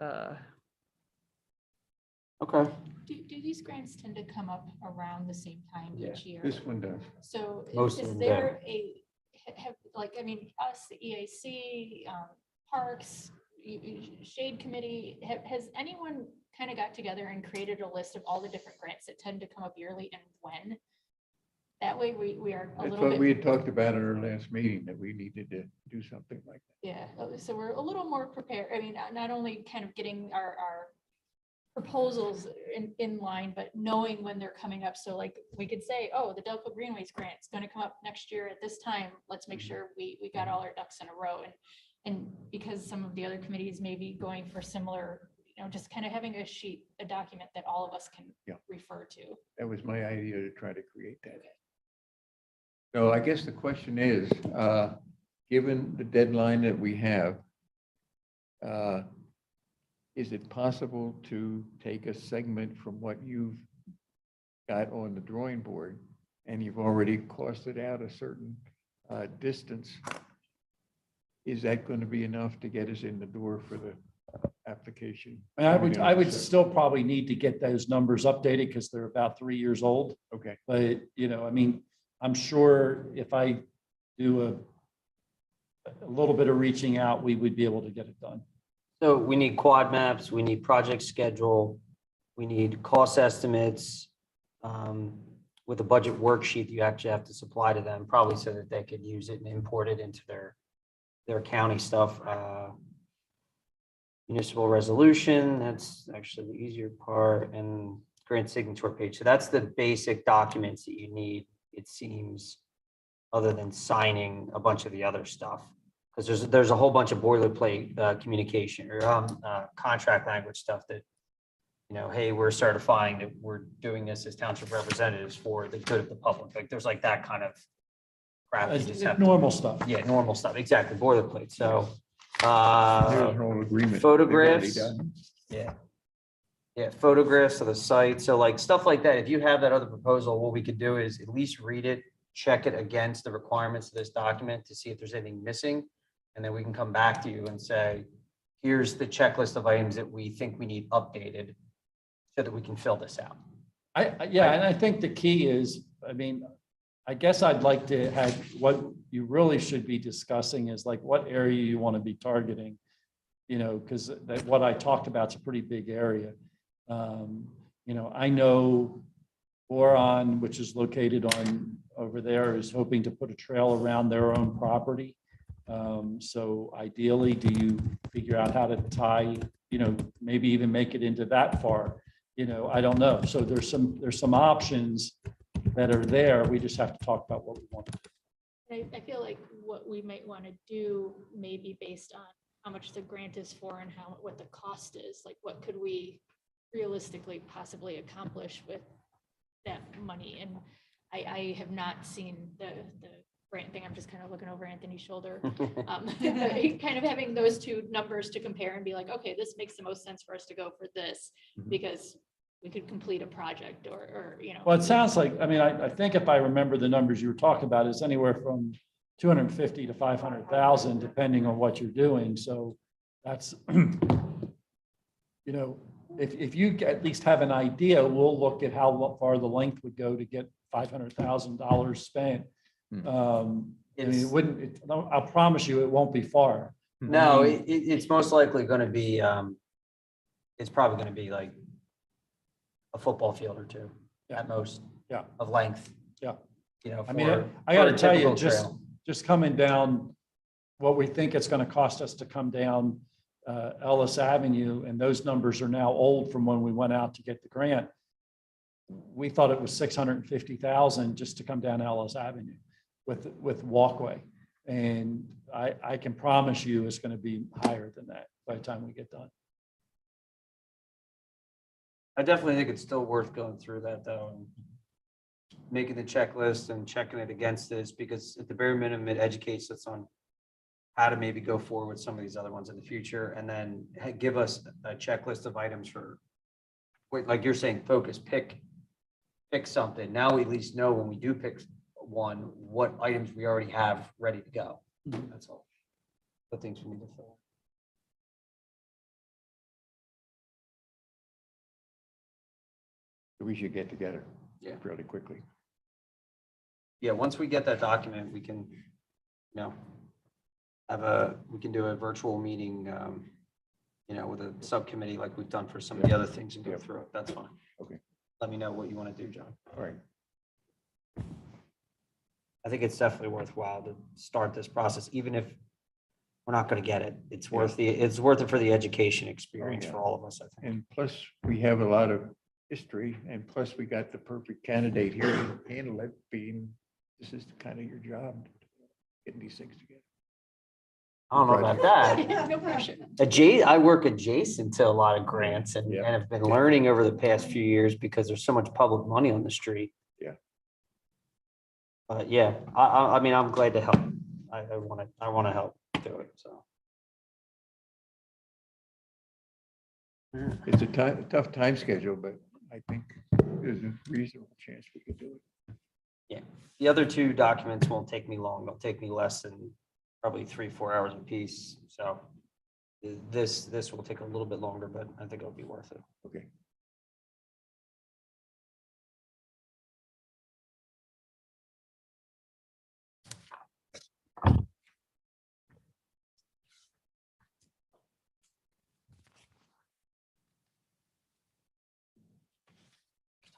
Okay. Do these grants tend to come up around the same time Yeah, each year? this one does. So Most of is them there have, like, I mean, us, the EAC, Parks, Shade Committee, has anyone kind of got together and created a list of all the different grants that tend to come up yearly and when? That way we are a That's little what we bit, had talked about at our last meeting, that we needed to do something like that. yeah, so we're a little more prepared. I mean, not only kind of getting our proposals in line, but knowing when they're coming up. So like we could say, oh, the Delco Greenways grant is going to come up next year at this time. Let's make sure we got all our ducks in a row. And because some of the other committees may be going for similar, you know, just kind of having a sheet, a document that all of us can Yeah. refer to. That was my idea, to try to create that. So I guess the question is, given the deadline that we have, is it possible to take a segment from what you've got on the drawing board, and you've already costed out a certain distance? Is that going to be enough to get us in the door for the application? And I would still probably need to get those numbers updated because they're about 3 years old. Okay, But, you know, I mean, I'm sure if I do a little bit of reaching out, we would be able to get it done. So we need quad maps, we need project schedule, we need cost estimates, with a budget worksheet you actually have to supply to them, probably so that they could use it and import it into their county stuff. Municipal resolution, that's actually the easier part, and grant signature page. So that's the basic documents that you need, it seems, other than signing a bunch of the other stuff. Because there's a whole bunch of boilerplate communication or contract language stuff that, you know, hey, we're certifying that we're doing this as township representatives for the good of the public. Like there's like that kind of crap. You just have to- Normal stuff. Yeah, normal stuff, exactly, boilerplate. So there's a whole agreement. photographs. They've already done. Yeah. Yeah, photographs of the site. So like stuff like that. If you have that other proposal, what we could do is at least read it, check it against the requirements of this document to see if there's anything missing. And then we can come back to you and say, here's the checklist of items that we think we need updated so that we can fill this out. Yeah, and I think the key is, I mean, I guess I'd like to have, what you really should be discussing is like what area you want to be targeting, you know, because what I talked about is a pretty big area. You know, I know Boron, which is located on over there, is hoping to put a trail around their own property. So ideally, do you figure out how to tie, you know, maybe even make it into that far? You know, I don't know. So there's some options that are there. We just have to talk about what we want to do. I feel like what we might want to do may be based on how much the grant is for and what the cost is. Like, what could we realistically possibly accomplish with that money? And I have not seen the grant thing. I'm just kind of looking over Anthony's shoulder. Kind of having those two numbers to compare and be like, okay, this makes the most sense for us to go for this because we could complete a project or you know. Well, it sounds like, I mean, I think if I remember the numbers you were talking about, is anywhere from 250 to 500,000, depending on what you're doing. So that's, you know, if you at least have an idea, we'll look at how far the length would go to get $500,000 spent. I mean, it wouldn't, I'll promise you, it won't be far. No, it's most likely going to be, it's probably going to be like a football field or two at most. Yeah. Of length. Yeah. You know, I mean, for I got to a tell you, typical just coming down, what we think it's going to cost us to come down Ellis Avenue, and those numbers are now old from when we went out to get the grant. we thought it was 650,000 just to come down Ellis Avenue with walkway. And I can promise you it's going to be higher than that by the time we get done. I definitely think it's still worth going through that though, and making the checklist and checking it against this, because at the bare minimum, it educates us on how to maybe go forward with some of these other ones in the future, and then give us a checklist of items for, wait, like you're saying, focus, pick something. Now we at least know when we do pick one, what items we already have ready to go. That's all. The things we need to fill. We should get together. Yeah. Fairly quickly. Yeah, once we get that document, we can, we can do a virtual meeting, with a subcommittee like we've done for some of the other things and go Yep. through it. That's fine. Okay. Let me know what you want to do, John. All right. I think it's definitely worthwhile to start this process, even if we're not going to get it. It's worth it for the education experience yeah. for all of us, I think. And plus, we have a lot of history, and plus we got the perfect candidate here to handle it, being this is kind of your job, getting these things together. I don't know about that. I work adjacent to a lot of grants and Yeah. have been learning over the past few years because there's so much public money on the street. Yeah. Yeah, I mean, I'm glad to help. I want to help do it, so. It's a tough time schedule, but I think there's a reasonable chance we could do it. Yeah, the other two documents won't take me long. They'll take me less than probably 3-4 hours a piece. So this will take a little bit longer, but I think it'll be worth it. Okay.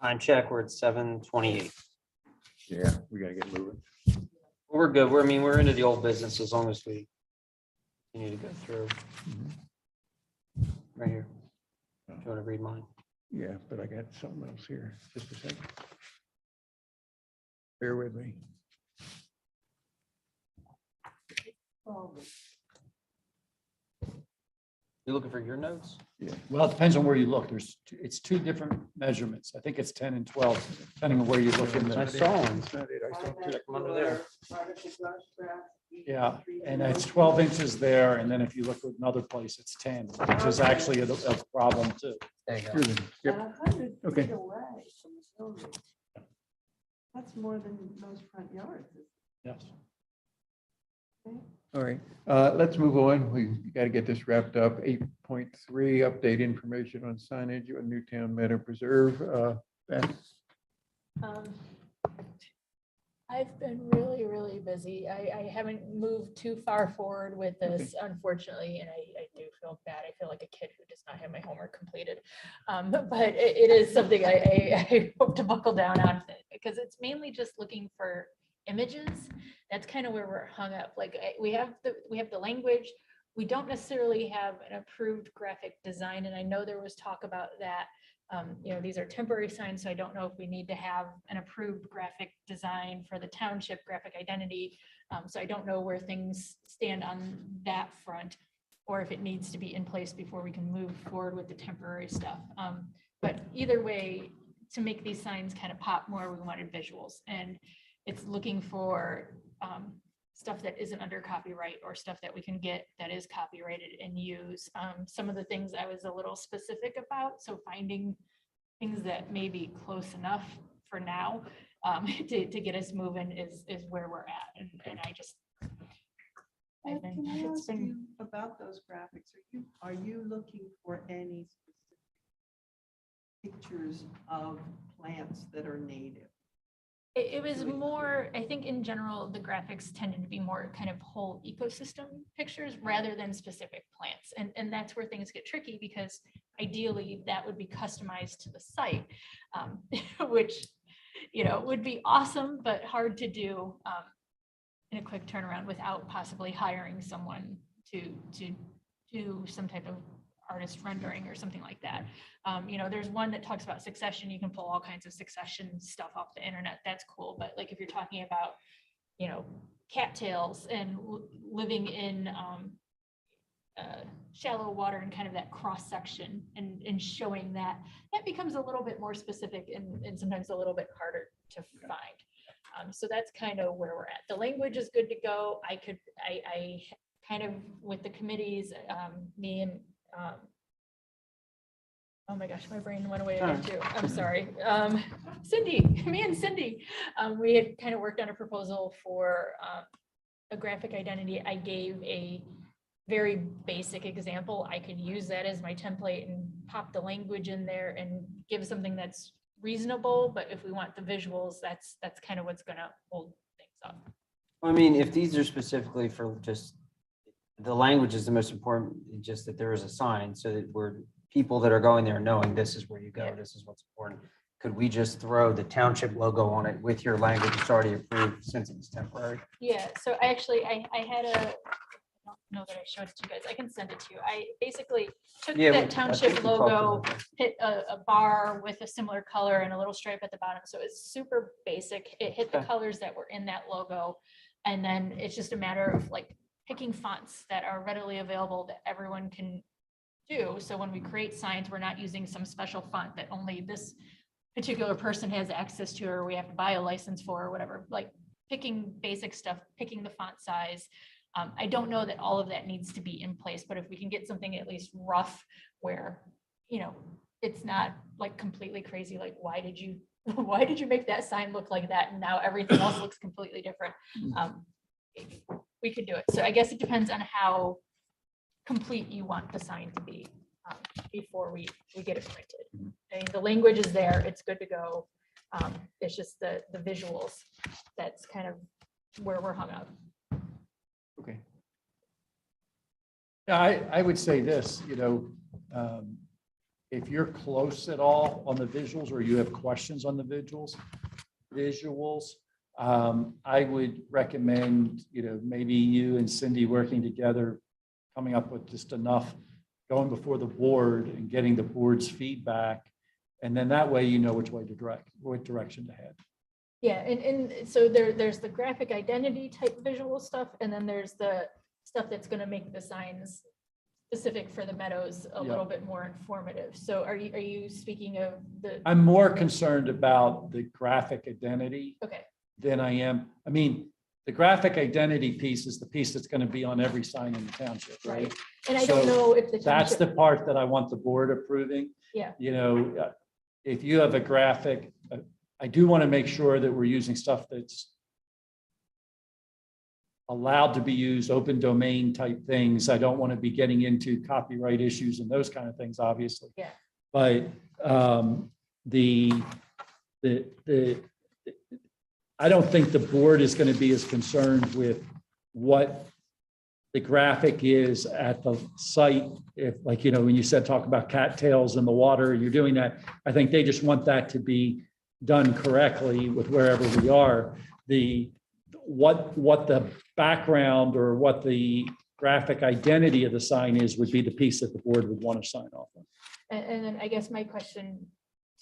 Time check, we're at 7:28. Yeah, we gotta get moving. We're good. We're into the old business as long as we continue to go through. Right here. Do you want to read mine? Yeah, but I got something else here. Just a second. Bear with me. You looking for your notes? Yeah. Well, it depends on where you look. It's two different measurements. I think it's 10 and 12, depending on where you look in I the. saw them. That's not it. I saw Check them under there. Yeah, and it's 12 inches there, and then if you look at another place, it's 10, which is actually a problem too. There you go. Here then. Yep. 100 Okay. feet away from the building. That's more than most front yards. Yes. All right, let's move on. We got to get this wrapped up. 8.3, update information on signage on Newtown Meadow Preserve. Beth? I've been really busy. I haven't moved too far forward with this, unfortunately, and I do feel bad. I feel like a kid who does not have my homework completed. But it is something I hope to buckle down on, because it's mainly just looking for images. That's kind of where we're hung up. Like we have the language. We don't necessarily have an approved graphic design, and I know there was talk about that. These are temporary signs, so I don't know if we need to have an approved graphic design for the township graphic identity. So I don't know where things stand on that front, or if it needs to be in place before we can move forward with the temporary stuff. But either way, to make these signs kind of pop more, we wanted visuals, and it's looking for stuff that isn't under copyright or stuff that we can get that is copyrighted and use. Some of the things I was a little specific about, so finding things that may be close enough for now to get us moving is where we're at. And Well, can I ask you about those graphics? Are you looking for any specific pictures of plants that are native? It was more, I think in general, the graphics tended to be more kind of whole ecosystem pictures rather than specific plants. And that's where things get tricky, because ideally that would be customized to the site, which, would be awesome, but hard to do in a quick turnaround without possibly hiring someone to do some type of artist rendering or something like that. You know, there's one that talks about succession. You can pull all kinds of succession stuff off the internet. That's cool. But like if you're talking about, you know, cattails and living in shallow water and kind of that cross section and showing that, that becomes a little bit more specific and sometimes a little bit harder to find. So that's kind of where we're at. The language is good to go. I kind of with the committees, me and oh my gosh, my brain went away again too. I'm sorry. Me and Cindy, we had kind of worked on a proposal for a graphic identity. I gave a very basic example. I could use that as my template and pop the language in there and give something that's reasonable. But if we want the visuals, that's kind of what's gonna hold things up. I mean, if these are specifically for just, the language is the most important, just that there is a sign so that we're people that are going there knowing this is where you go, this is what's important. Could we just throw the township logo on it with your language that's already approved since it's temporary? Yeah, so I actually, I had a, I don't know that I showed it to you guys. I can send it to you. I basically took Yeah, that I think township we talked logo, about that. hit a bar with a similar color and a little stripe at the bottom. So it's super basic. It hit the Okay. colors that were in that logo. And then it's just a matter of like picking fonts that are readily available that everyone can do. So when we create signs, we're not using some special font that only this particular person has access to, or we have to buy a license for, or whatever. Like picking basic stuff, picking the font size. I don't know that all of that needs to be in place, but if we can get something at least rough where, you know, it's not like completely crazy, like why did you make that sign look like that and now everything else looks completely different? We could do it. So I guess it depends on how complete you want the sign to be before we get it printed. I mean, the language is there, it's good to go. It's just the visuals, that's kind of where we're hung up. Okay. Yeah, I would say this, you know, if you're close at all on the visuals or you have questions on the visuals, I would recommend, you know, maybe you and Cindy working together, coming up with just enough, going before the board and getting the board's feedback. And then that way, you know, which way to direct, what direction to head. Yeah, and so there's the graphic identity type visual stuff, and then there's the stuff that's gonna make the signs specific for the meadows a Yeah. little bit more informative. So are you speaking of the, I'm more concerned about the graphic identity okay, than I am. I mean, the graphic identity piece is the piece that's going to be on every sign in the township, right? right. And I don't So know if the That's township, the part that I want the board approving. Yeah. You know, if you have a graphic, I do want to make sure that we're using stuff that's allowed to be used, open domain type things. I don't want to be getting into copyright issues and those kind of things, obviously. Yeah. But I don't think the board is going to be as concerned with what the graphic is at the site. If, like, you know, when you said talk about cattails in the water, you're doing that. I think they just want that to be done correctly with wherever we are. What the background or what the graphic identity of the sign is would be the piece that the board would want to sign off on. and then I guess my question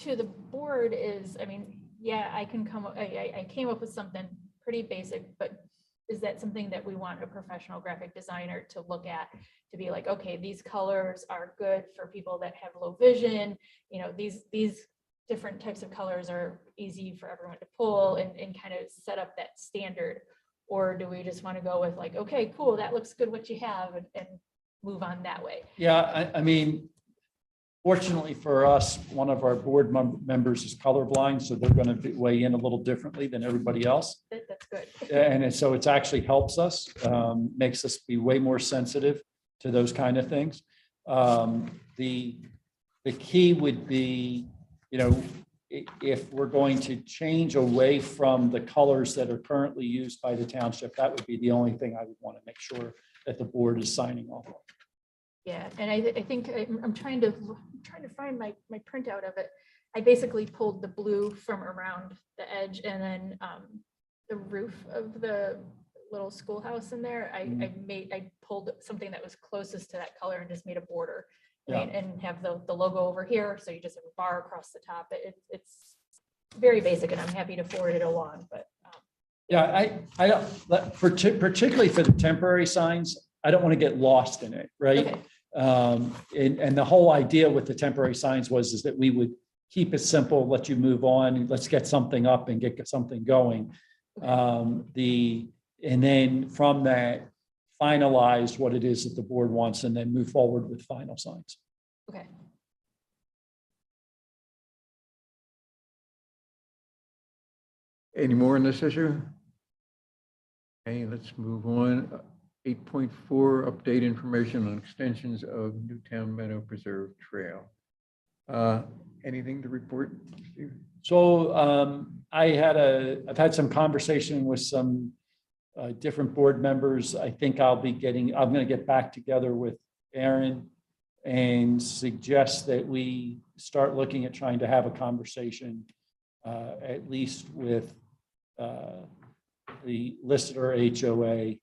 to the board is, I mean, yeah, I can come, I came up with something pretty basic, but is that something that we want a professional graphic designer to look at, to be like, okay, these colors are good for people that have low vision, you know, these different types of colors are easy for everyone to pull and kind of set up that standard? Or do we just want to go with like, okay, cool, that looks good what you have, and move on that way? Yeah, I mean, fortunately for us, one of our board members is colorblind, so they're going to weigh in a little differently than everybody else. That's good. So it's actually helps us, makes us be way more sensitive to those kind of things. The key would be, you know, if we're going to change away from the colors that are currently used by the township, that would be the only thing I would want to make sure that the board is signing off on. Yeah, and I think I'm trying to find my printout of it. I basically pulled the blue from around the edge, and then the roof of the little schoolhouse in there. I pulled something that was closest to that color and just made a border. right? And have the logo over here, so you just have a bar across the top. It's very basic, and I'm happy to forward it along, but Yeah, I don't, particularly for the temporary signs, I don't want to get lost in it, right? okay, And the whole idea with the temporary signs is that we would keep it simple, let you move on, and let's get something up and get something going. And then from that, finalize what it is that the board wants and then move forward with final signs. okay. Any more on this issue? Okay, let's move on. 8.4, update information on extensions of Newtown Meadow Preserve Trail. Anything to report, Steve? So I've had some conversation with some different board members. I think I'm going to get back together with Aaron and suggest that we start looking at trying to have a conversation, at least with the listener HOA,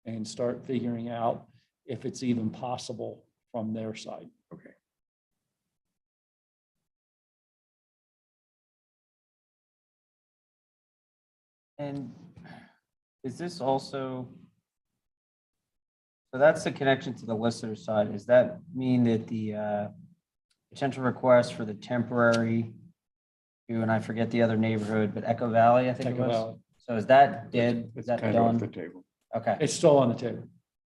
and start figuring out if it's even possible from their side. Okay. And is this also, so that's the connection to the listener side. Does that mean that the potential request for the temporary, and I forget the other neighborhood, but Echo Valley, I think it Echo was? Valley. So is that dead? Is It's that kind of off the done? table. Okay, It's still on the table.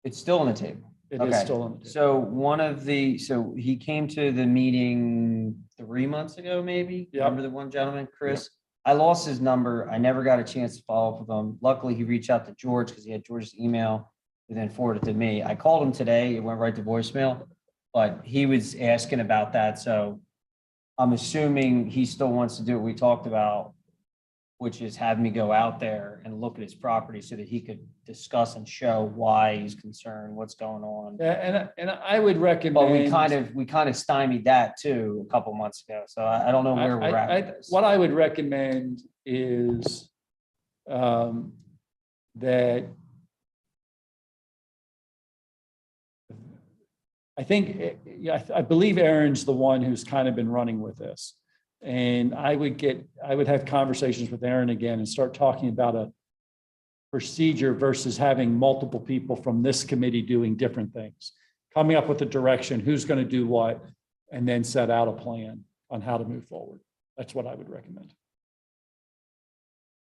it's still on the table. It is Okay. still on the table. So so he came to the meeting 3 months ago, maybe? Yep. Remember the one gentleman, Chris? I lost his number. I never got a chance to follow up with him. Luckily, he reached out to George because he had George's email and then forwarded it to me. I called him today. It went right to voicemail, but he was asking about that. So I'm assuming he still wants to do what we talked about, which is have me go out there and look at his property so that he could discuss and show why he's concerned, what's going on. Yeah, and I would recommend. But we kind of stymied that too a couple months ago. So I don't know where we're at with this. What I would recommend is that I think, yeah, I believe Aaron's the one who's kind of been running with this. And I would have conversations with Aaron again and start talking about a procedure versus having multiple people from this committee doing different things, coming up with a direction, who's going to do what, and then set out a plan on how to move forward. That's what I would recommend.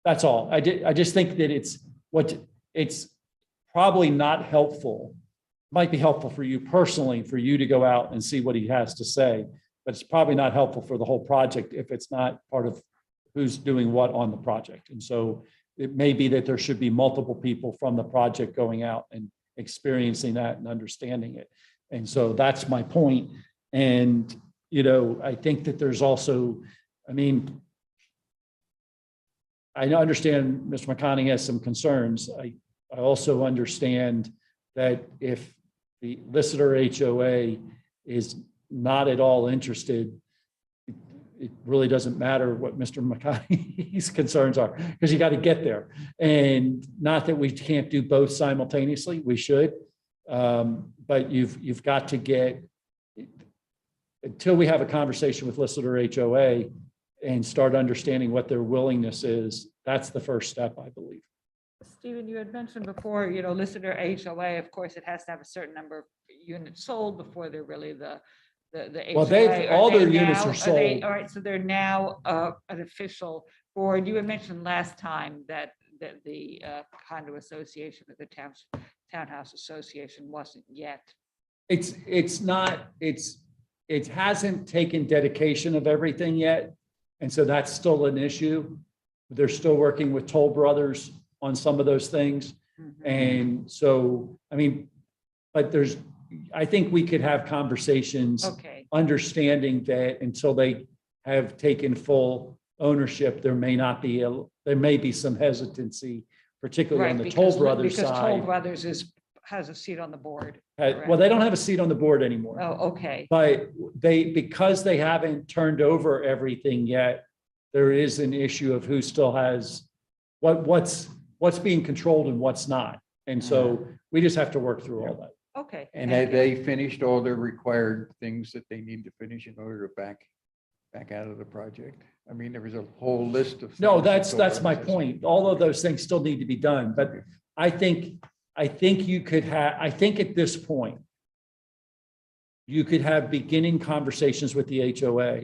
That's all. I just think that it's probably not helpful. Might be helpful for you personally, for you to go out and see what he has to say, but it's probably not helpful for the whole project if it's not part of who's doing what on the project. And so it may be that there should be multiple people from the project going out and experiencing that and understanding it. And so that's my point. And, you know, I think that there's also, I mean, I understand Mr. McConaughey has some concerns. I also understand that if the listener HOA is not at all interested, it really doesn't matter what Mr. McConaughey's concerns are, because you got to get there. And not that we can't do both simultaneously, we should. But you've got to get, until we have a conversation with listener HOA and start understanding what their willingness is, that's the first step, I believe. Stephen, you had mentioned before, you know, listener HOA, of course, it has to have a certain number of units sold before they're really the Well, HOA. all Are their they units now- are sold. All right, so they're now an official board. You had mentioned last time that the condo association or the townhouse association wasn't yet. It hasn't taken dedication of everything yet. And so that's still an issue. They're still working with Toll Brothers on some of those things. And so, I mean, but I think we could have conversations, Okay, understanding that until they have taken full ownership, there may be some hesitancy, particularly on right, the Toll because Brothers Toll side. Brothers has a seat on the board. Well, they don't have a seat on the board anymore. Oh, okay, But because they haven't turned over everything yet, there is an issue of who still has, what's being controlled and what's not. And so we just have to work through all that. Okay. And thank have you. they finished all their required things that they need to finish in order to back out of the project? I mean, there was a whole list of. No, things that that's go my on this. point. All of those things still need to be done, but I think you could have, I think at this point, you could have beginning conversations with the HOA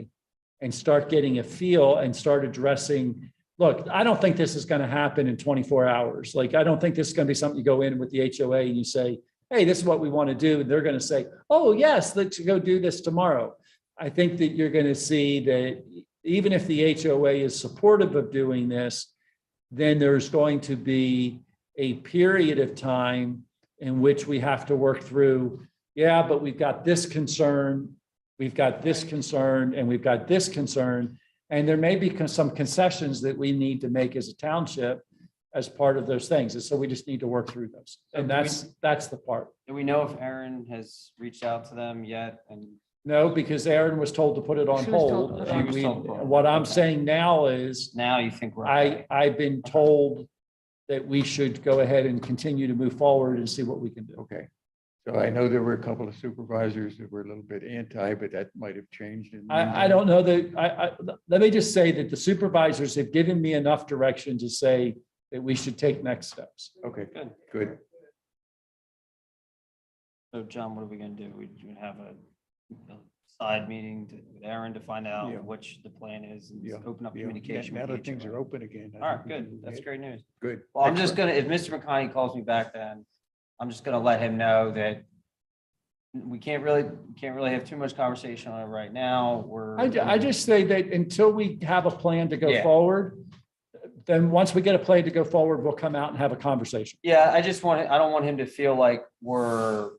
and start getting a feel and start addressing, look, I don't think this is going to happen in 24 hours. Like, I don't think this is going to be something you go in with the HOA and you say, hey, this is what we want to do. And they're going to say, oh, yes, let's go do this tomorrow. I think that you're going to see that even if the HOA is supportive of doing this, then there's going to be a period of time in which we have to work through, yeah, but we've got this concern, we've got this concern, and we've got this concern. And there may be some concessions that we need to make as a township as part of those things. And so we just need to work through those. And that's the part. Do we know if Aaron has reached out to them yet? And No, because Aaron was told to put it on She was told hold. to put it on And hold. we- She was told to put it on What hold. I'm Okay. saying now is, now you think we're okay? I've been told that we should go ahead and continue to move forward and see what we can do. Okay. So I know there were a couple of supervisors that were a little bit anti, but that might have changed. in the I meantime. don't know that, let me just say that the supervisors have given me enough direction to say that we should take next steps. Okay, Good. good. So John, what are we gonna do? We have a side meeting with Aaron to find Yeah. out which the plan is and Yeah, open up Yeah, communication. Now with that each things other. are open again. All right, good. That's great news. Good. Well, I'm just Excellent. gonna, if Mr. McConaughey calls me back, then I'm just gonna let him know that we can't really have too much conversation on it right now. I just say that until we have a plan to go Yeah. forward, then once we get a plan to go forward, we'll come out and have a conversation. Yeah, I don't want him to feel like we're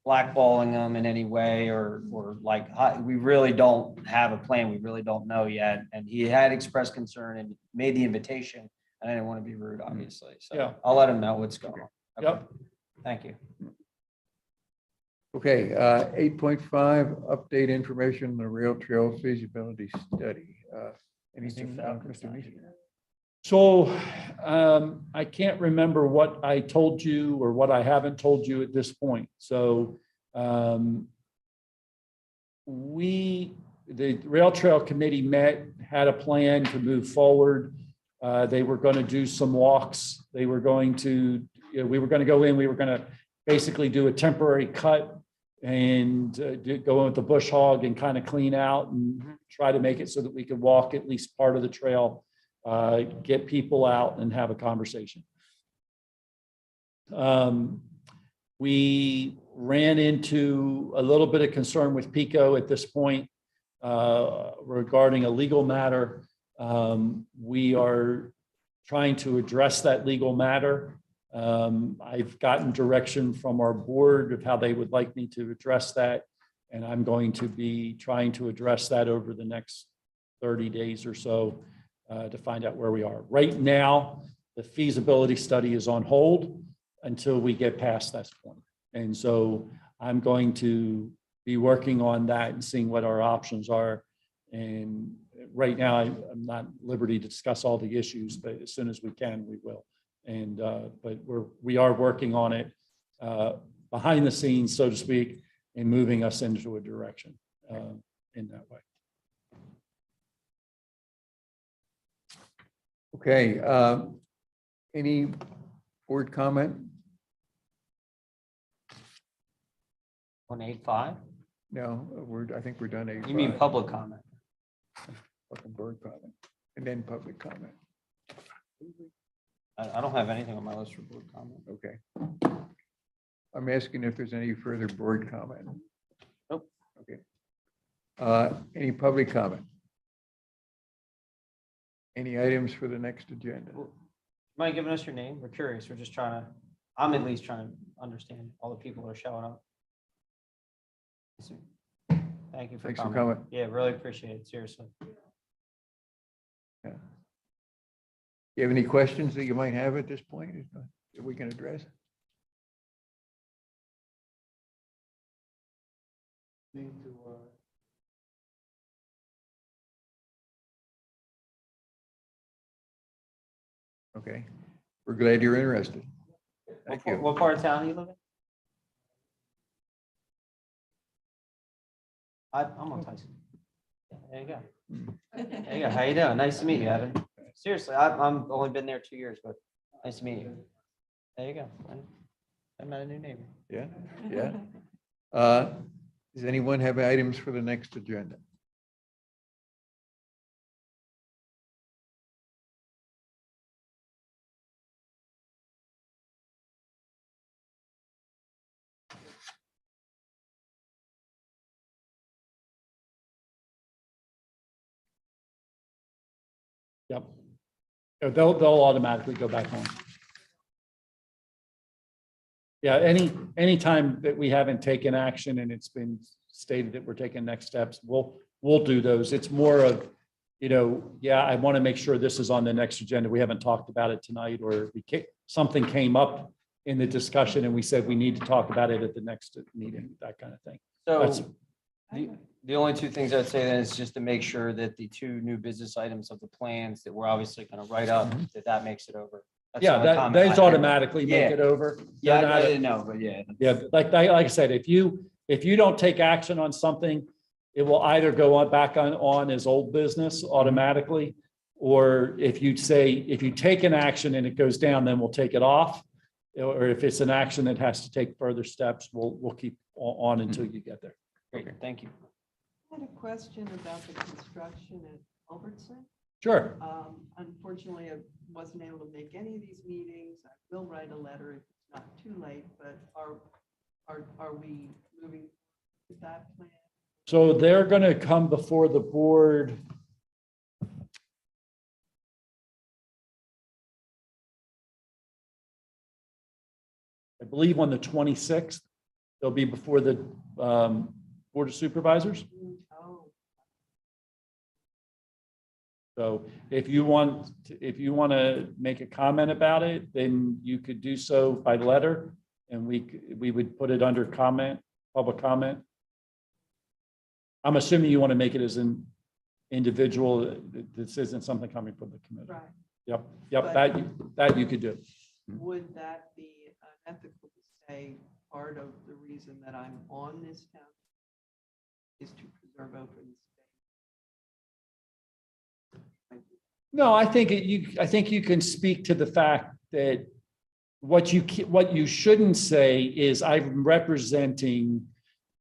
blackballing them in any way or like, we really don't have a plan. We really don't know yet. And he had expressed concern and made the invitation. And I didn't want to be rude, obviously. So Yeah. I'll let him know what's going on. Okay. Yep. Thank you. Okay, 8.5, update information on the rail trail feasibility study. Anything, Falcon's Mr. not Neese? here. So I can't remember what I told you or what I haven't told you at this point. So the Rail Trail Committee met, had a plan to move forward. They were going to do some walks. They were going to, we were going to go in, we were going to basically do a temporary cut and go in with the bush hog and kind of clean out and try to make it so that we could walk at least part of the trail, get people out and have a conversation. We ran into a little bit of concern with PICO at this point regarding a legal matter. We are trying to address that legal matter. I've gotten direction from our board of how they would like me to address that. And I'm going to be trying to address that over the next 30 days or so to find out where we are. Right now, the feasibility study is on hold until we get past that point. And so I'm going to be working on that and seeing what our options are. And right now, I'm not at liberty to discuss all the issues, but as soon as we can, we will. And but we are working on it behind the scenes, so to speak, and moving us into a direction in that way. Okay, any board comment? On 8.5? No, I think we're done. You mean 8.5. public comment? Fucking board comment, and then public comment. I don't have anything on my list for board comment. Okay. I'm asking if there's any further board comment. Nope. Okay. Any public comment? Any items for the next agenda? Mind giving us your name? We're curious. We're just trying to, I'm at least trying to understand all the people that are showing up. Thank you for Thanks for coming. coming. Yeah, really appreciate it. Seriously. Yeah. You have any questions that you might have at this point that we can address? Okay, we're glad you're interested. Thank you. What part of town do you live in? I'm on Tyson. There you go. There you go. How you doing? Nice to meet you, Evan. Seriously, I'm only been there 2 years, but nice to meet you. There you go. I met a new neighbor. Yeah, yeah. Does anyone have items for the next agenda? Yep. They'll automatically go back home. Yeah, anytime that we haven't taken action and it's been stated that we're taking next steps, we'll do those. It's more of, yeah, I want to make sure this is on the next agenda. We haven't talked about it tonight, or something came up in the discussion and we said we need to talk about it at the next meeting, that kind of thing. That's- So the only two things I'd say then is just to make sure that the two new business items of the plans that we're obviously going to write up, that makes it over. That's the Yeah, only that comment those I had. automatically make Yeah. it over. Yeah, They're I not- didn't know, but yeah. Yeah, like I said, if you don't take action on something, it will either go back on as old business automatically, or if you take an action and it goes down, then we'll take it off. Or if it's an action that has to take further steps, we'll keep on until you get there. Great, thank you. I had a question about the construction at Culbertson. Sure. Unfortunately, I wasn't able to make any of these meetings. I will write a letter if it's not too late, but are we moving with that plan? So they're going to come before the board. I believe on the 26th, they'll be before the Board of Supervisors. Oh, So if you want to make a comment about it, then you could do so by letter, and we would put it under comment, public comment. I'm assuming you want to make it as an individual. This isn't something coming from the committee. right. Yep, But- that you could do. Would that be unethical to say part of the reason that I'm on this town is to preserve open space? No, I think you can speak to the fact that what you shouldn't say is I'm representing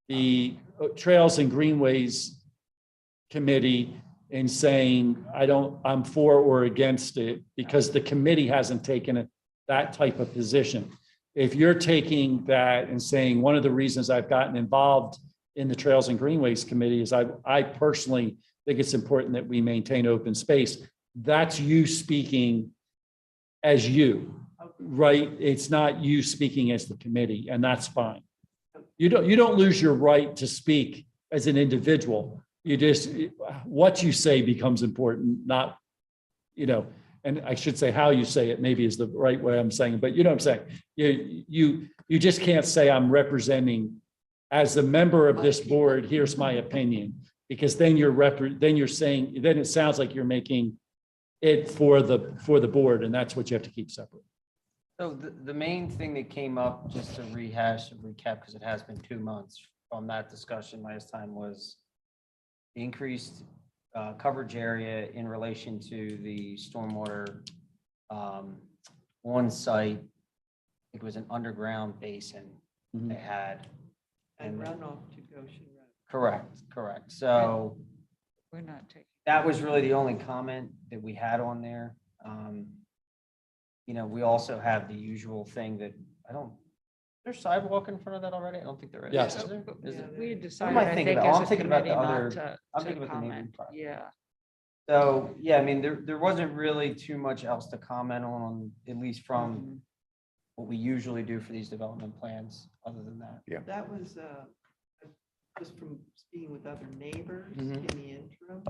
the Trails and Greenways Committee and saying I'm for or against it, because the committee hasn't taken that type of position. If you're taking that and saying one of the reasons I've gotten involved in the Trails and Greenways Committee is I personally think it's important that we maintain open space. That's you speaking as you, right? It's not you speaking as the committee, and that's fine. You don't lose your right to speak as an individual. You just, what you say becomes important, not, and I should say how you say it maybe is the right way I'm saying, but you know what I'm saying? You just can't say I'm representing as a member of this board, here's my opinion, because then you're saying, then it sounds like you're making it for the board, and that's what you have to keep separate. So the main thing that came up, just to recap, because it has been 2 months from that discussion last time, was the increased coverage area in relation to the stormwater on site. It was an underground basin they had. And runoff to Goshen Road. Correct. So We're not taking. that was really the only comment that we had on there. We also have the usual thing that there's sidewalk in front of that already? I don't think there is. Yes. Is there? Is Yeah, it? We What decided, am I I thinking think, about? as I'm a thinking about the committee other- not to I'm thinking about the neighboring comment. property. Yeah. So, yeah, I mean, there wasn't really too much else to comment on, at least from what we usually do for these development plans, other than that. That was just from speaking with other neighbors Mhm. in the interim.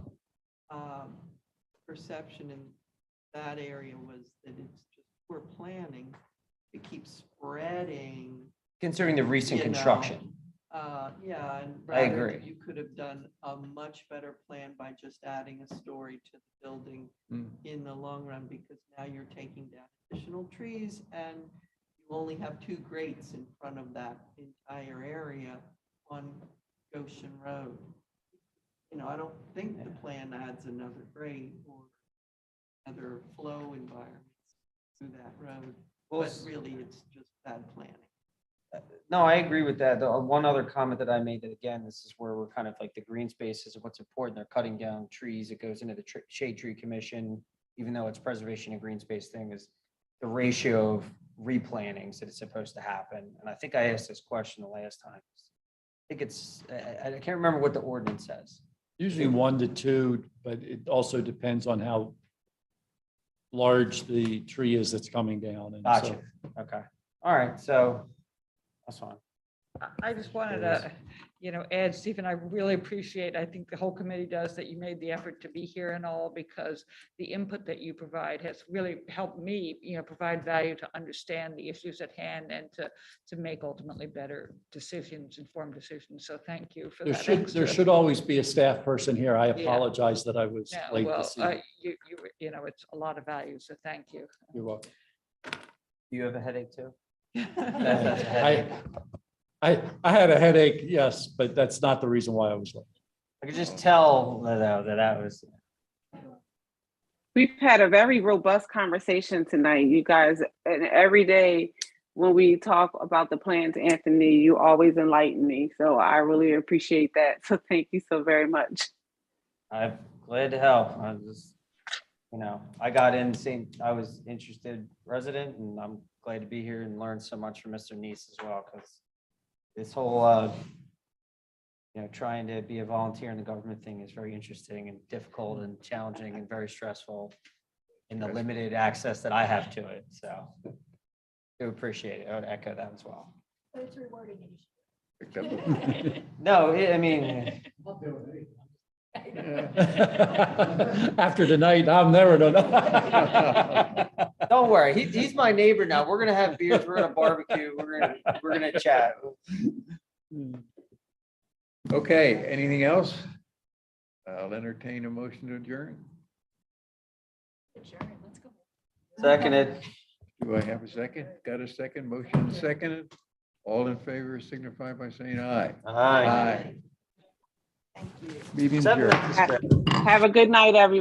Perception in that area was that it's just poor planning to keep spreading. Considering the recent You know, construction. Yeah, and I rather agree. you could have done a much better plan by just adding a story to the building in the long run, because now you're taking down additional trees and you only have 2 grates in front of that entire area on Goshen Road. I don't think the plan adds another grade or other flow environments through that road. Well, But really, it's just bad planning. no, I agree with that. The one other comment that I made, that again, this is where we're kind of like the green spaces of what's important. They're cutting down trees. It goes into the Shade Tree Commission, even though it's preservation and green space thing, is the ratio of replantings that is supposed to happen. And I think I asked this question the last time. I think it's, I can't remember what the ordinance says. Usually 1 to 2, but it also depends on how large the tree is that's coming down. And so- Gotcha. Okay. All right. So that's fine. I just wanted to, add, Stephen, I really appreciate, I think the whole committee does, that you made the effort to be here and all, because the input that you provide has really helped me, provide value to understand the issues at hand and to make ultimately better decisions, informed decisions. So thank you for that. There should always be a staff person here. I apologize that I was Yeah, late well, this evening. it's a lot of value, so thank you. You're welcome. You have a headache too? I had a headache, yes, but that's not the reason why I was late. I could just tell though that was. We've had a very robust conversation tonight, you guys, and every day when we talk about the plans, Anthony, you always enlighten me. So I really appreciate that. So thank you so very much. I'm glad to help. I was, I got in, I was interested resident, and I'm glad to be here and learn so much from Mr. Neese as well, because this whole, trying to be a volunteer in the government thing is very interesting and difficult and challenging and very stressful in the limited access that I have to it. So I appreciate it. I would echo that as well. But it's rewarding. Picked up. No, I mean, After tonight, I'm never done. don't worry. He's my neighbor now. We're gonna have beers. We're gonna barbecue. We're gonna chat. Okay, anything else? I'll entertain a motion to adjourn. Let's go. Seconded. Do I have a second? Got a second? Motion seconded. All in favor signify by saying aye. Aye. Meeting Seven adjourned. minutes is great. Have a good night, everyone.